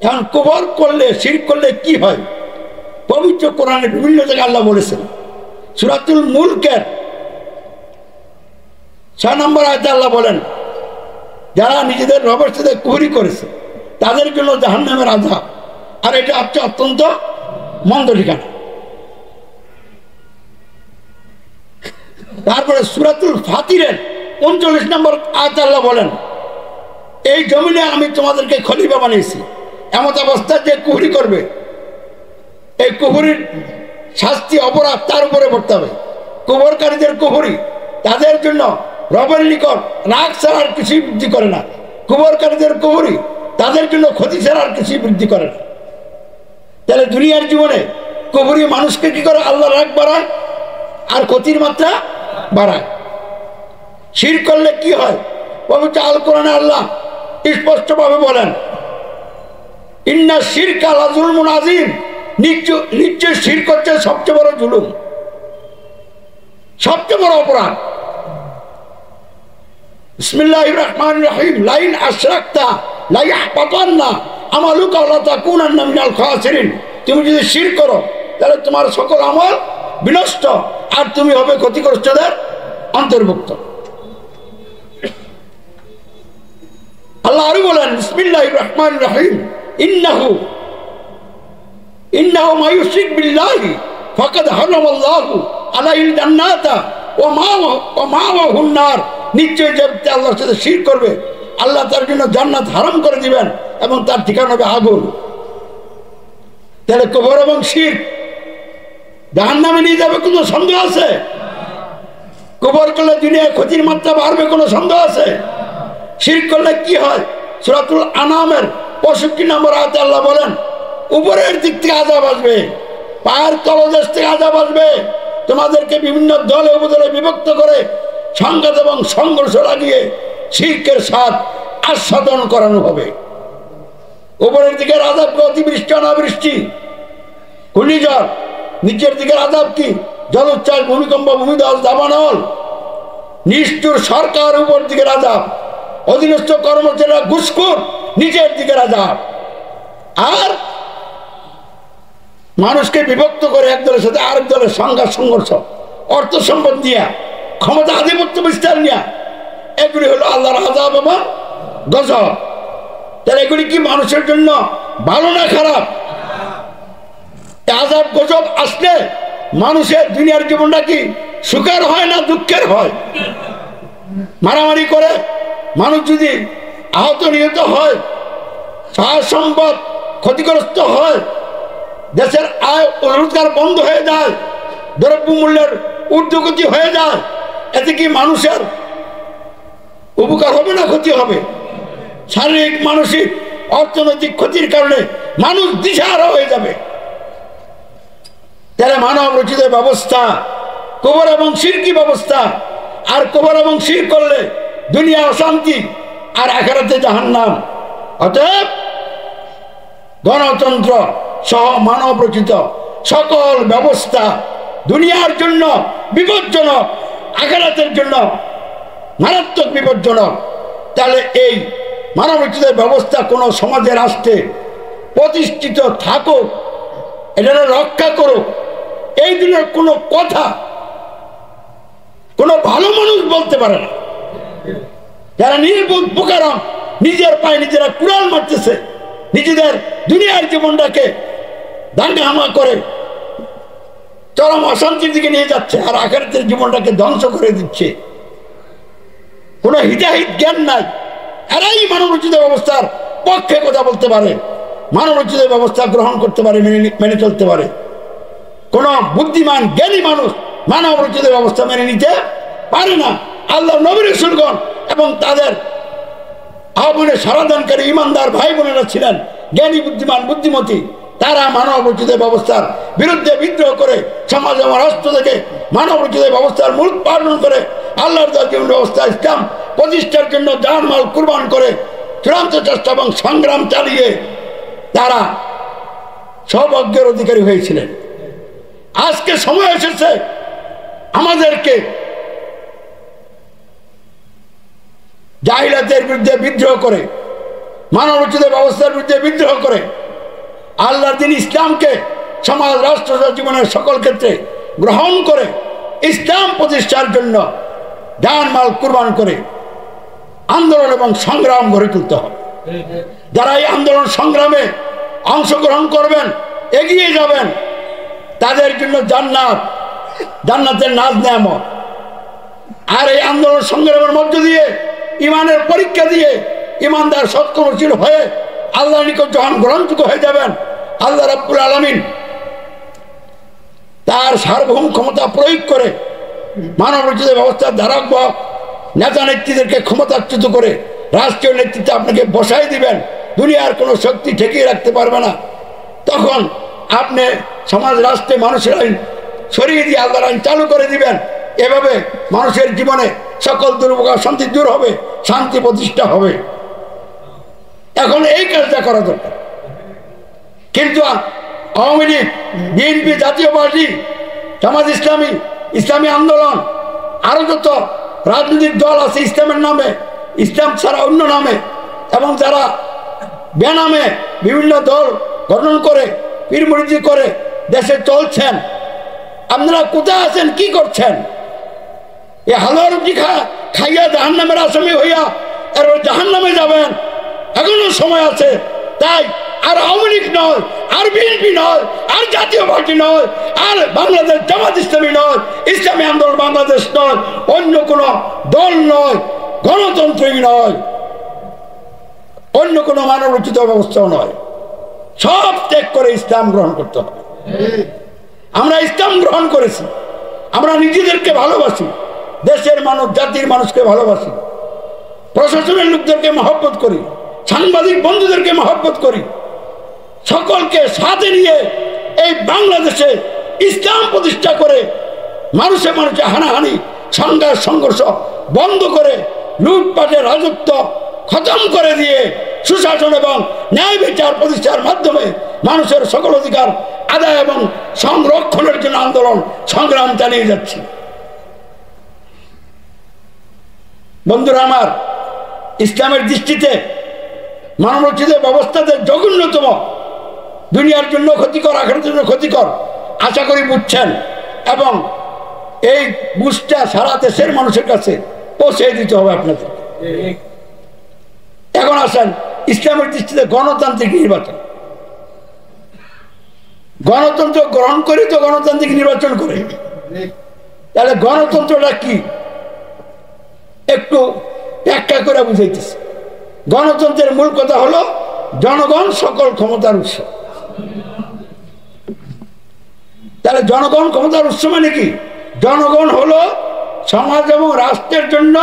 এখন কুফর করলে, শিরক করলে কি হয়? পবিত্র কোরআনে বিভিন্ন জায়গায় আল্লাহ বলেছেন। সূরাতুল মুলকের 6 নম্বর আয়াতে আল্লাহ বলেন, যারা নিজেদের রবের সাথে কুফরি করেছে তাদের জন্য জাহান্নামের আযাব, আর এটা হচ্ছে অত্যন্ত মন্দ ঠিকানা। তারপরে সূরাতুল ফাতিরের 39 নম্বর আয়াতে আল্লাহ বলেন, এই জমিনে আমি তোমাদেরকে খলিফা বানিয়েছি, এমত অবস্থা যে কুফরি করবে, এই কুফরির শাস্তি অপরাধ তার উপরে পড়তে হবে। কুফরকারীদের কুফরি তাদের জন্য রবের নিকট রাগ ছাড়ার কিছুই বৃদ্ধি করে না। কুফরকারীদের কুফরি তাদের জন্য ক্ষতি ছাড়ার কিছুই বৃদ্ধি করে না। তাহলে দুনিয়ার জীবনে কুফরি মানুষকে কি করে? আল্লাহ রাগ বাড়ায় আর ক্ষতির মাত্রা বাড়ায়। শিরক করলে কি হয়? পবিত্র আল কোরআনে আল্লাহ স্পষ্টভাবে বলেন, ইন্না শিরকা লাযুলমুন আযীম, নিশ্চয় শিরক হচ্ছে সবচেয়ে বড় জুলুম, সবচেয়ে বড় অপরাধ। বিসমিল্লাহির রহমানির রহিম, লাইন আশরাকতা লা ইয়াহবাতান্না আমালুকা ওয়া লা তাকুনান্না মিনাল খাসিরিন। তুমি যদি শিরক করো তাহলে তোমার সকল আমল বিনষ্ট আর তুমি হবে ক্ষতিগ্রস্তদের অন্তর্ভুক্ত। আল্লাহ আরো বলেন, বিসমিল্লাহির রহমানির রহিম, ইন্নাহু মা ইউশরিক বিল্লাহি ফাকাদ হারামাল্লাহু আলাইহিল জান্নাতা ওয়া মাওয়াহুন নার। নিশ্চয় যে আল্লাহর সাথে শিরক করবে, আল্লাহ তার জন্য জান্নাত হারাম করে দিবেন এবং তার ঠিকানা হবে আগুন। তাহলে কুফর এবং শিরক জাহান্নামে নিয়ে যাবে, কোনো সন্দেহ আছে? কুফর করলে দুনিয়ায় ক্ষতির মাত্রা বাড়বে, কোনো সন্দেহ আছে? শিরক করলে কি হয়? সূরাতুল আনামের 65 নম্বর আয়াতে আল্লাহ বলেন, উপরের দিক থেকে আযাব আসবে, পায়ের তলদেশ থেকে আযাব আসবে, তোমাদেরকে বিভিন্ন দলে উপদলে বিভক্ত করে সংঘাত এবং সংঘর্ষ লাগিয়ে শিরকের স্বাদ আস্বাদন করানো হবে। উপরের দিকের আযাব অতিবৃষ্টি, অনাবৃষ্টি, ঘূর্ণিঝড়। নিচের দিকের আযাব কি? জলোচ্ছ্বাস, ভূমিকম্প, ভূমিধস, দাবানল। নিষ্ঠুর সরকার উপর দিকের আযাব, অধীনস্থ কর্মচারীরা ঘুষখোর, নিচের দিকের আযাব। আর মানুষকে বিভক্ত করে এক দলের সাথে আরেক দলের সংঘাত সংঘর্ষ, অর্থ সম্পদ নিয়ে, ক্ষমতা আধিপত্য বিস্তার নিয়ে, এগুলি হলো আল্লাহর আযাব এবং গজব। তাহলে এগুলি কি মানুষের জন্য ভালো না খারাপ? আযাব গজব আসলে মানুষের দুনিয়ার জীবনটা কি সুখের হয় না দুঃখের হয়? মারামারি করে মানুষ যদি আহত নিহত হয়, সহায় সম্পদ ক্ষতিগ্রস্ত হয়, দেশের আয় রোজগার বন্ধ হয়ে যায়, দ্রব্যমূল্যের ঊর্ধ্বগতি হয়ে যায়, এতে কি মানুষের উপকার হবে না ক্ষতি হবে? শারীরিক, মানসিক, অর্থনৈতিক ক্ষতির কারণে মানুষ দিশাহারা হয়ে যাবে, তাহলে মানব রচিত ব্যবস্থা কবর এবং শিরকি ব্যবস্থা, আর কবর এবং শির করলে দুনিয়া অশান্তি আর আখিরাতে জাহান্নাম। অতএব গণতন্ত্র সহ মানব রচিত সকল ব্যবস্থা দুনিয়ার জন্য বিপজ্জনক, আখিরাতের জন্য মারাত্মক বিপজ্জনক। তাহলে এই মানব রচিত ব্যবস্থা কোনো সমাজে রাষ্ট্রে প্রতিষ্ঠিত থাকুক, এটা রক্ষা করুক, এই দিনের কোনো কথা কোনো ভালো মানুষ বলতে পারে না। যারা নির্বোধ বোকারাম নিজের পায়ে নিজেরা কুড়াল মারতেছে, নিজেদের দুনিয়ার জীবনটাকে দাঙ্গা হামা করে চরম অশান্তির দিকে নিয়ে যাচ্ছে, আর আখিরাতের জীবনটাকে ধ্বংস করে দিচ্ছে। কোনো হিতাহিত জ্ঞান নাই, এরাই মানবরচিত ব্যবস্থার পক্ষে কথা বলতে পারে, মানবরচিত ব্যবস্থা গ্রহণ করতে পারে, মেনে চলতে পারে। কোন বুদ্ধিমান জ্ঞানী মানুষ মানবরচিত ব্যবস্থা মেনে নিতে পারে না। আল্লাহ নবী রাসূলগণ এবং তাদের আহ্বানে সারাদানকারী ইমানদার ভাই বোনেরা ছিলেন জ্ঞানী, বুদ্ধিমান, বুদ্ধিমতী। তারা মানবরচিত ব্যবস্থার বিরুদ্ধে বিদ্রোহ করে সমাজ এবং রাষ্ট্র থেকে মানবরচিত ব্যবস্থার মূল পালন করে আল্লাহর জীবন ব্যবস্থা ইসলাম প্রতিষ্ঠার জন্য জানমাল কুরবান করে চূড়ান্ত চেষ্টা এবং সংগ্রাম চালিয়ে তারা সৌভাগ্যের অধিকারী হয়েছিলেন। আজকে সময় এসেছে আমাদেরকে জাহিলাতের বিরুদ্ধে বিদ্রোহ করে, মানবরচিত ব্যবস্থার বিরুদ্ধে বিদ্রোহ করে আল্লাহর দ্বীন ইসলামকে সমাজ, রাষ্ট্র, জীবনের সকল ক্ষেত্রে গ্রহণ করে ইসলাম প্রতিষ্ঠার জন্য জানমাল কুরবান করে আন্দোলন এবং সংগ্রাম গড়ে তুলতে হবে। যারা এই আন্দোলন সংগ্রামে অংশগ্রহণ করবেন, এগিয়ে যাবেন, তাদের জন্য জান্নাত, জান্নাতের নাজ নেয়ামত। আর এই আন্দোলন সংগ্রামের মধ্য দিয়ে ইমানের পরীক্ষা দিয়ে ইমানদার সৎকর্মশীল হয়ে আল্লাহর নিকট যখন গ্রহণযোগ্য হয়ে যাবেন, আল্লাহ রাব্বুল আলামিন তার সার্বভৌম ক্ষমতা প্রয়োগ করে মানবরচিত ব্যবস্থার ধারক নেতা নেত্রীদেরকে ক্ষমতাচ্যুত করে রাষ্ট্রীয় নেতৃত্বে আপনাকে বসাই দিবেন। দুনিয়ার কোনো শক্তি ঠেকিয়ে রাখতে পারবে না। তখন আপনি সমাজ, রাষ্ট্রে মানুষের আইন সরিয়ে দিয়ে আল্লাহর আইন চালু করে দিবেন। এভাবে মানুষের জীবনে সকল দুর্ভোগ শান্তি দূর হবে, শান্তি প্রতিষ্ঠা হবে। এখন এই কাজটা করা দরকার। কিন্তু আওয়ামী লীগ, বিএনপি, জাতীয় পার্টি, জামাত ইসলামী, ইসলামী আন্দোলন, আরো যত রাজনৈতিক দল আছে ইসলামের নামে, ইসলাম ছাড়া অন্য নামে, এবং যারা বেনামে বিভিন্ন দল গঠন করে পীর মুরিদি করে দেশে চলছেন, আপনারা কোথায় আছেন, কি করছেন? এই হালুয়া রুটি খাইয়া জাহান্নামের আসামি হইয়া এরপর জাহান্নামে যাবেন, এখনো সময় আছে। তাই আর আওয়ামী লীগ নয়, আর বিএনপি নয়, আর জাতীয় পার্টি নয়, আর বাংলাদেশ জামাত ইসলামী নয়, ইসলামী আন্দোলন বাংলাদেশ নয়, অন্য কোনো দল নয়, গণতন্ত্রই নয়, অন্য কোনো মানবরচিত ব্যবস্থাও নয়। সব ত্যাগ করে ইসলাম গ্রহণ করতে হবে। আমরা ইসলাম গ্রহণ করেছি, আমরা নিজেদেরকে ভালোবাসি, দেশের মানুষ, জাতির মানুষকে ভালোবাসি, প্রশাসনের লোকদেরকে মহব্বত করি, সাংবাদিক বন্ধুদেরকে মহব্বত করি, সকলকে সাথে নিয়ে এই বাংলাদেশে ইসলাম প্রতিষ্ঠা করে মানুষে মানুষে হানাহানি, সংঘাত, সংঘর্ষ বন্ধ করে লুটপাটের রাজত্ব খতম করে দিয়ে সুশাসন এবং ন্যায় বিচার প্রতিষ্ঠার মাধ্যমে মানুষের সকল অধিকার আদায় এবং সংরক্ষণের জন্য আন্দোলন সংগ্রাম চালিয়ে যাচ্ছি। বন্ধুরা আমার, ইসলামের দৃষ্টিতে মানবরচিত ব্যবস্থাতে জঘন্যতম, দুনিয়ার জন্য ক্ষতিকর, আখিরাতের জন্য ক্ষতিকর, আশা করি বুঝছেন, এবং এই বুঝটা সারা দেশের মানুষের কাছে পৌঁছে দিতে হবে আপনাদের। এখন আসেন ইসলামের দৃষ্টিতে গণতান্ত্রিক নির্বাচন। গণতন্ত্র গ্রহণ করে তো গণতান্ত্রিক নির্বাচন করে, তাহলে গণতন্ত্রটা কি একটু ব্যাখ্যা করে বুঝাইতেছে। গণতন্ত্রের মূল কথা হলো জনগণ সকল ক্ষমতার উৎস। তাহলে জনগণ ক্ষমতার উৎস মানে কি? জনগণ হলো সমাজ এবং রাষ্ট্রের জন্য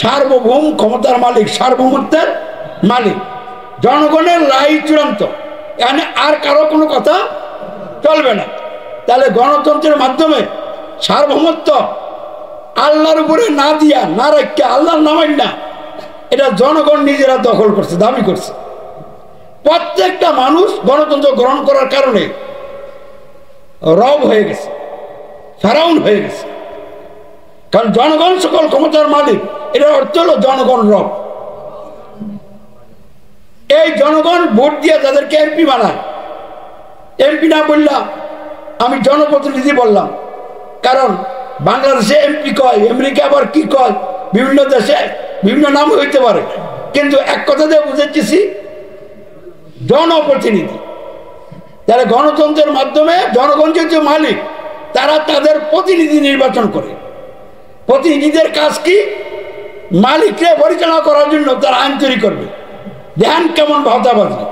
সার্বভৌম ক্ষমতার মালিক, সার্বভৌমত্বের মালিক। জনগণের রায় চূড়ান্ত, এখানে আর কারো কোনো কথা চলবে না। তাহলে গণতন্ত্রের মাধ্যমে সার্বভৌমত্ব আল্লাহর উপরে না দিয়া না রাখা, আল্লাহর নামাই না, এটা জনগণ নিজেরা দখল করছে, দাবি করছে। প্রত্যেকটা মানুষ গণতন্ত্র গ্রহণ করার কারণে রব হয়ে গেছে, ফেরাউন হয়ে গেছে। কারণ জনগণ সকল ক্ষমতার মালিক, এটার অর্থ হলো জনগণ রব। এই জনগণ ভোট দিয়ে যাদেরকে এমপি বানায়, এমপি না বললাম, আমি জনপ্রতিনিধি বললাম, কারণ বাংলাদেশে এমপি কয়, আমেরিকা আবার কি কয়, বিভিন্ন দেশে বিভিন্ন নাম হইতে পারে, কিন্তু এক কথা দিয়ে বুঝেছি জনপ্রতিনিধি। তাহলে গণতন্ত্রের মাধ্যমে জনগণ যেহেতু মালিক, তারা তাদের প্রতিনিধি নির্বাচন করে। প্রতিনিধিদের কাজ কি? মালিককে পরিচালনা করার জন্য তারা আইন তৈরি করবে। ধ্যান কেমন ভাওতাবাজি,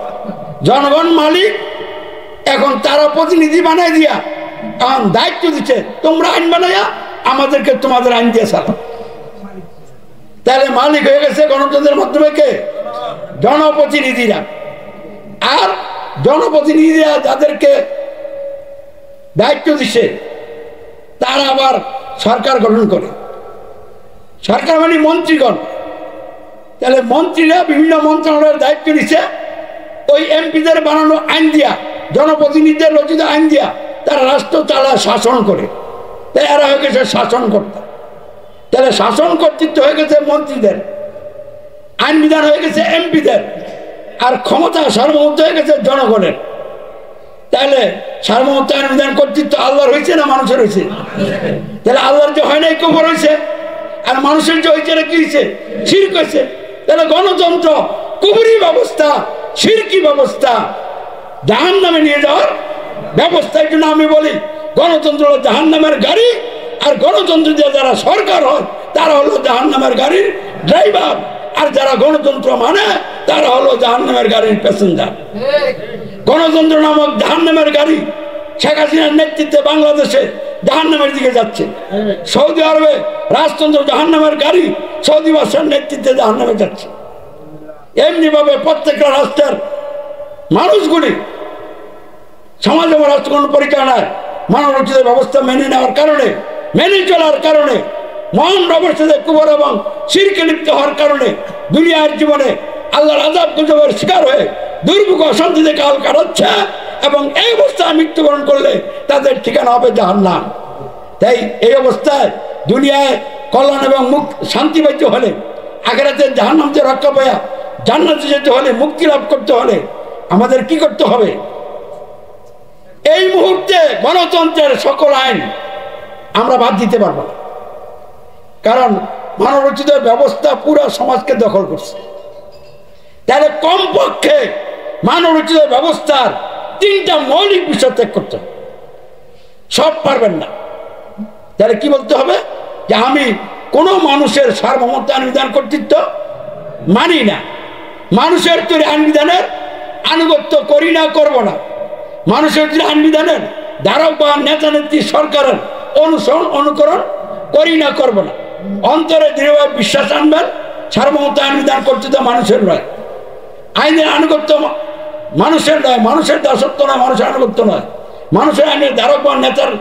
জনগণ মালিক, এখন তারা প্রতিনিধি বানাই দিয়া এখন দায়িত্ব দিচ্ছে, তোমরা আইন বানাইয়া আমাদেরকে তোমাদের আইন দিয়ে চালাও। তাহলে মালিক হয়ে গেছে গণতন্ত্রের মাধ্যমে কে? জনপ্রতিনিধিরা। আর জনপ্রতিনিধিরা যাদেরকে দায়িত্ব দিচ্ছে, তারা আবার সরকার গঠন করে। সরকার মানে মন্ত্রীগণ। তাহলে মন্ত্রীরা বিভিন্ন মন্ত্রণালয়ের দায়িত্ব নিচ্ছে, ওই এমপিদের বানানো আইন দিয়া, জনপ্রতিনিধিদের রচিত আইন দিয়া তারা রাষ্ট্র চালায়, শাসন করে। তাই এরা হয়ে গেছে শাসনকর্তা। তাহলে শাসন কর্তৃত্ব হয়ে গেছে মন্ত্রীদের, আইন বিধান হয়ে গেছে এমপিদের, আর ক্ষমতা সার্বভৌমত্ব হয়ে গেছে জনগণের। তাহলে সার্বভৌমত্ব আইন বিধান কর্তৃত্ব আল্লাহর হয়েছে না মানুষের হয়েছে? তাহলে আল্লাহর যে হয় নাই কবর হয়েছে, আর মানুষের যে হয়েছে কি হয়েছে? শিরক হয়েছে। তাহলে গণতন্ত্র কুবরি ব্যবস্থা, শিরকি ব্যবস্থা, জাহান্নামে নিয়ে যাওয়ার ব্যবস্থা। এই জন্য আমি বলি গণতন্ত্র হলো জাহান্নামের গাড়ি, আর গণতন্ত্র দিয়ে যারা সরকার হয় তারা হলো জাহান্নামের গাড়ির ড্রাইভার, আর যারা গণতন্ত্র মানে তারা হলো জাহান্নামের গাড়ির প্যাসেঞ্জার। গণতন্ত্র নামক জাহান্নামের গাড়ি শেখ হাসিনার নেতৃত্বে বাংলাদেশে জাহান্নামের দিকে যাচ্ছে। সৌদি আরবে রাজতন্ত্র জাহান্নামের গাড়ি সৌদি বাদশার নেতৃত্বে জাহান্নামে যাচ্ছে। এমনি ভাবে প্রত্যেকটা রাষ্ট্রের মানুষগুলি সমাজ এবং রাষ্ট্র পরিচালনায় মানবরচিত ব্যবস্থা মেনে নেওয়ার কারণে, মেনে চলার কারণে, মহান ব্যবস্থাতে কুবর এবং শিরকে লিপ্ত হওয়ার কারণে দুনিয়ার জীবনে আল্লাহর আযাব গজবের শিকার হয়ে দুর্ভোগ অশান্তিতে কাল কাটাচ্ছে, এবং এই অবস্থায় মৃত্যুবরণ করলে তাদের ঠিকানা হবে জাহান্নাম। তাই এই অবস্থায় দুনিয়ায় কল্যাণ এবং শান্তি পাইতে হলে, আখিরাতে জাহান্নাম থেকে রক্ষা পাওয়া, জান্নাতে যেতে হলে, মুক্তি লাভ করতে হলে আমাদের কি করতে হবে? এই মুহূর্তে গণতন্ত্রের সকল আইন আমরা বাদ দিতে পারবো না, কারণ মানবরচিত ব্যবস্থা পুরো সমাজকে দখল করছে। তাহলে কমপক্ষে মানবরচিত ব্যবস্থার 3টা মৌলিক বিষয় ত্যাগ করতে হবে। সব পারবেন না। তাহলে কি বলতে হবে? যে আমি কোনো মানুষের সার্বভৌমত্ব আইন বিধান কর্তৃত্ব মানি না, মানুষের তৈরি আইন বিধানের আনুগত্য করি না, করব না, মানুষের তৈরি আইন বিধানের ধারক বা নেতা নেত্রী সরকারের অনুসরণ অনুকরণ করি না, করব না। অন্তরে দৃঢ়ভাবে বিশ্বাস আনবেন সার্বভৌমত্ব আইন বিধান কর্তৃত্ব মানুষের নয়, আইনের আনুগত্য মানুষের নয়, মানুষের দাসত্ব নয়, মানুষের আনুগত্য নয়, মানুষের আইনের ধারক বা নেতার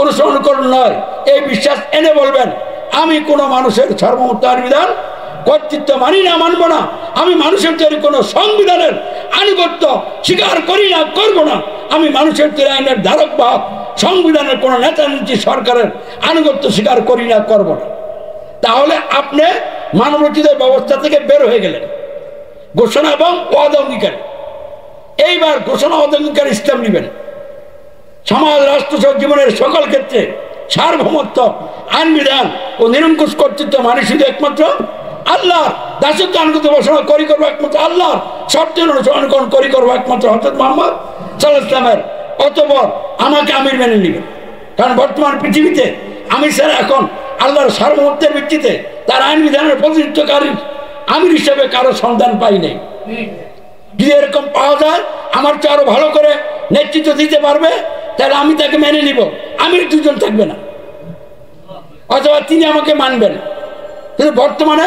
অনুসরণ অনুকরণ নয়। এই বিশ্বাস এনে বলবেন আমি কোনো মানুষের সার্বভৌমত্ব আইন বিধান কর্তৃত্ব মানি না, মানব না। আমি মানুষের তৈরি কোনো সংবিধানের আনুগত্য স্বীকার করি না, করব না। আমি মানুষের তৈরি আইনের ধারক বা সংবিধানের কোনো নেতা নেত্রী সরকারের আনুগত্য স্বীকার করি না, করব না। তাহলে আপনি মানবরচিত ব্যবস্থা থেকে বের হয়ে গেলেন। ঘোষণা এবং ওয়াদা অঙ্গীকার, এইবার ঘোষণা ওয়াদা অঙ্গীকার ইসলাম নেবেন। সমাজ রাষ্ট্র জীবনের সকল ক্ষেত্রে সার্বভৌমত্ব আইন বিধান ও নিরঙ্কুশ কর্তৃত্ব মানে শুধু একমাত্র আল্লাহ। দাসত্ব আনুগত্য ঘোষণা করি করবো একমাত্র আল্লাহর, শর্তের অনুকরণ করি করবো একমাত্র হযরত মুহাম্মদ সাল্লাল্লাহু আলাইহি ওয়াসাল্লামের। অতঃপর আমাকে আমির মেনে নেবেন, কারণ বর্তমান পৃথিবীতে আমি ছাড়া এখন আল্লাহর সার্বভৌমত্বের ভিত্তিতে তার আইন বিধানের প্রতিনিধিত্বকারী আমির হিসেবে কারো সন্ধান পাই নাই। যদি এরকম পাওয়া যায় আমার তো আরো ভালো করে নেতৃত্ব দিতে পারবে, তাহলে আমি তাকে মেনে নিব। আমির 2 জন থাকবে না, অথবা তিনি আমাকে মানবেন। কিন্তু বর্তমানে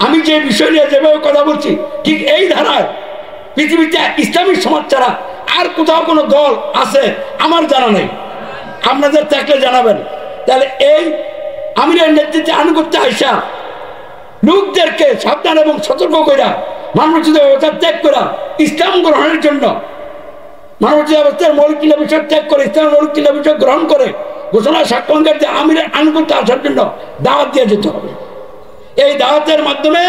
আমি যে বিষয় নিয়ে যেভাবে কথা বলছি, ঠিক এই ধারায় পৃথিবীতে ইসলামী সমাজ ছাড়া আর কোথাও কোনো দল আছে আমার জানা নেই। আপনাদের থাকলে জানাবেন। তাহলে এই আমিরের নেতৃত্বে আনুগত্য আইসা লোকদেরকে সাবধান এবং সতর্ক করা মানবতার ব্যবস্থা ত্যাগ করা ইসলাম গ্রহণের জন্য মানবতার ব্যবস্থার মৌলিক বিষয় ত্যাগ করে ইসলাম মৌলিক বিষয় গ্রহণ করে ঘোষণা সাক্ষাৎকার যে আমিরের আনুগত্য আসার জন্য দাওয়াত দিয়ে যেতে হবে। এই দাওয়াতের মাধ্যমে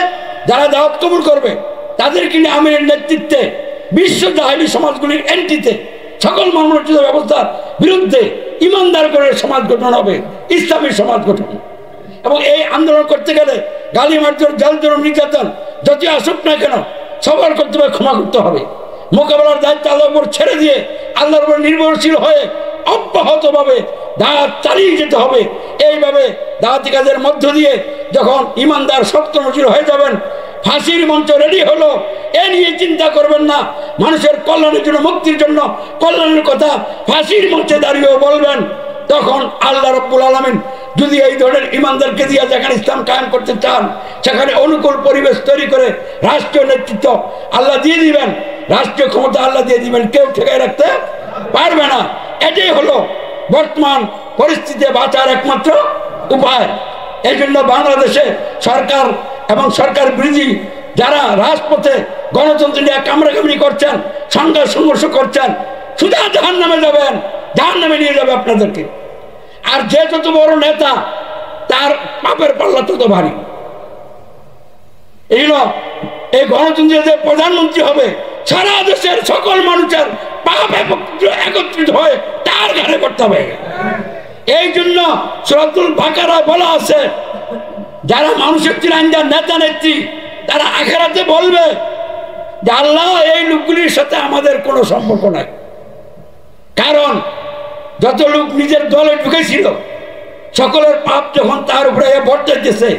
যারা দাওয়াত কবুল করবে তাদেরকে নিয়ে আমিরের নেতৃত্বে বিশ্ব জাহেলি সমাজগুলির এন্টিতে সকল মানবতার ব্যবস্থার বিরুদ্ধে ইমানদার করে সমাজ গঠন হবে, ইসলামী সমাজ গঠন। এবং এই আন্দোলন করতে গেলে গালি মারধর জাল জনম নির্যাতন যতই আসুক না কেন সবার করতে হবে, ক্ষমা করতে হবে। মোকাবেলার দায়িত্ব আল্লাহর উপর ছেড়ে দিয়ে আল্লাহর উপর নির্ভরশীল হয়ে অব্যাহতভাবে দাওয়াত চালিয়ে যেতে হবে। এইভাবে দাওয়াতি কাজের মধ্য দিয়ে যখন ইমানদার শক্ত নজির হয়ে যাবেন, ফাঁসির মঞ্চ রেডি হলো, এ নিয়ে চিন্তা করবেন না, মানুষের কল্যাণের জন্য মুক্তির জন্য কল্যাণের কথা ফাঁসির মঞ্চে দাঁড়িয়েও বলবেন। তখন আল্লাহ রাব্বুল আলামিন যদি এই ধরনের ইমানদারকে দিয়ে যেখানে ইসলাম কায়েম করতে চান সেখানে অনুকূল পরিবেশ তৈরি করে রাষ্ট্রীয় নেতৃত্ব আল্লাহ দিয়ে দিবেন, রাষ্ট্রীয় ক্ষমতা আল্লাহ দিয়ে দিবেন, কেউ ঠেকাই রাখতে পারবে না। এটাই হলো বর্তমান পরিস্থিতিতে বাঁচার একমাত্র উপায়। এই জন্য বাংলাদেশে সরকার এবং সরকার বিরোধী যারা রাজপথে গণতন্ত্র নিয়ে কামড়াকামড়ি করছেন, সংঘাত সংঘর্ষ করছেন, সুদা জাহান্নামে যাবেন, জাহান্নামে নিয়ে যাবে আপনাদেরকে। আর যে যত বড় নেতা তার পাপের পাল্লা তত ভারী। এই গণতন্ত্রের যে প্রধানমন্ত্রী হবে সারা দেশের সকল মানুষের পাপ একত্রিত হয়ে তার ঘাড়ে করতে হবে। এই জন্য সূরাতুল বাকারা বলা আছে যারা মানুষের তিরাঞ্জার নেতা নেত্রী তারা আখিরাতে বলবে যে আল্লাহ এই লোকগুলির সাথে আমাদের কোনো সম্পর্ক নাই। কারণ যত লোক নিজের দলে ঢুকেছিল সকলের পাপ যখন তার উপরে বর্তাইতেছে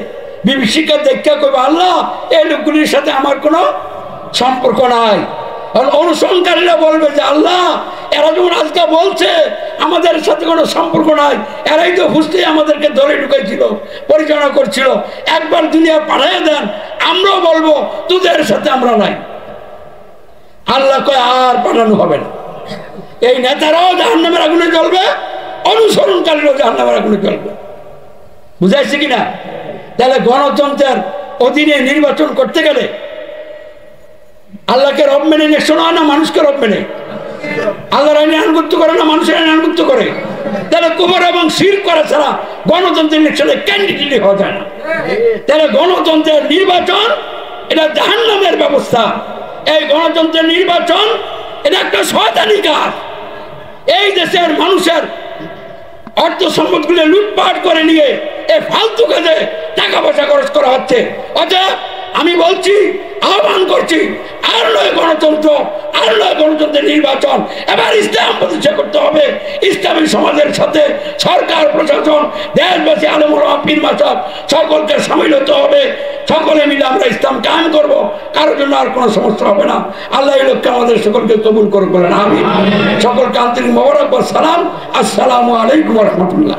বিভীষিকা দেখে কইবে আল্লাহ এই লোকগুলির সাথে আমার কোনো সম্পর্ক নাই। অনুসরণকারীরা বলবে যে আল্লাহ এরা যখন আজকে বলছে আমাদের সাথে কোনো সম্পর্ক নাই, এরাই তো বুঝতেই আমাদেরকে দলে ঢুকেছিল, পরিচালনা করছিল, একবার দুনিয়া পাঠিয়ে দেন আমরাও বলবো তোদের সাথে আমরা নাই। আল্লাহ কয় আর পাঠানো হবে না। এই নেতারাও জাহান্নামের আগুনে জ্বলবে, অনুসরণকারীরাও জাহান্নামের আগুনে জ্বলবে। বুঝাইছে কিনা? তাহলে গণতন্ত্রের অধীনে নির্বাচন করতে গেলে আল্লাহকে রব মেনে ইলেকশন হয় না মানুষকে রব মেনে? আল্লাহর আইনে আনুগত্য করে না মানুষের আইনে আনুগত্য করে? তাহলে কুফর এবং শিরক করা ছাড়া গণতন্ত্রের ইলেকশনে ক্যান্ডিডেট হওয়া যায় না। তাহলে গণতন্ত্রের নির্বাচন এটা জাহান্নামের ব্যবস্থা। এই গণতন্ত্রের নির্বাচন এটা একটা শয়তানি কাজ। এই দেশের মানুষের অর্থ সম্পদগুলো লুটপাট করে নিয়ে এই ফালতু কাজে টাকা পয়সা খরচ করা হচ্ছে। অতএব আমি বলছি, আহ্বান করছি, আর নয় গণতন্ত্র, আর নয় গণতন্ত্রের নির্বাচন, এবার ইসলাম প্রতিষ্ঠা করতে হবে। ইসলামী সমাজের সাথে সরকার, প্রশাসন, দেশবাসী, আলেম ওলামা, পীর মাসাব সকলকে সামিল হতে হবে। সকলে মিলে আমরা ইসলাম কায়েম করব, কারোর জন্য আর কোনো সমস্যা হবে না। আল্লাহ এই লক্ষ্যে আমাদের সকলকে কবুল করে বলেন আমিন। সকলকে আন্তরিক মোবারকবাদ, সালাম, আসসালামু আলাইকুম ওয়া রাহমাতুল্লাহ।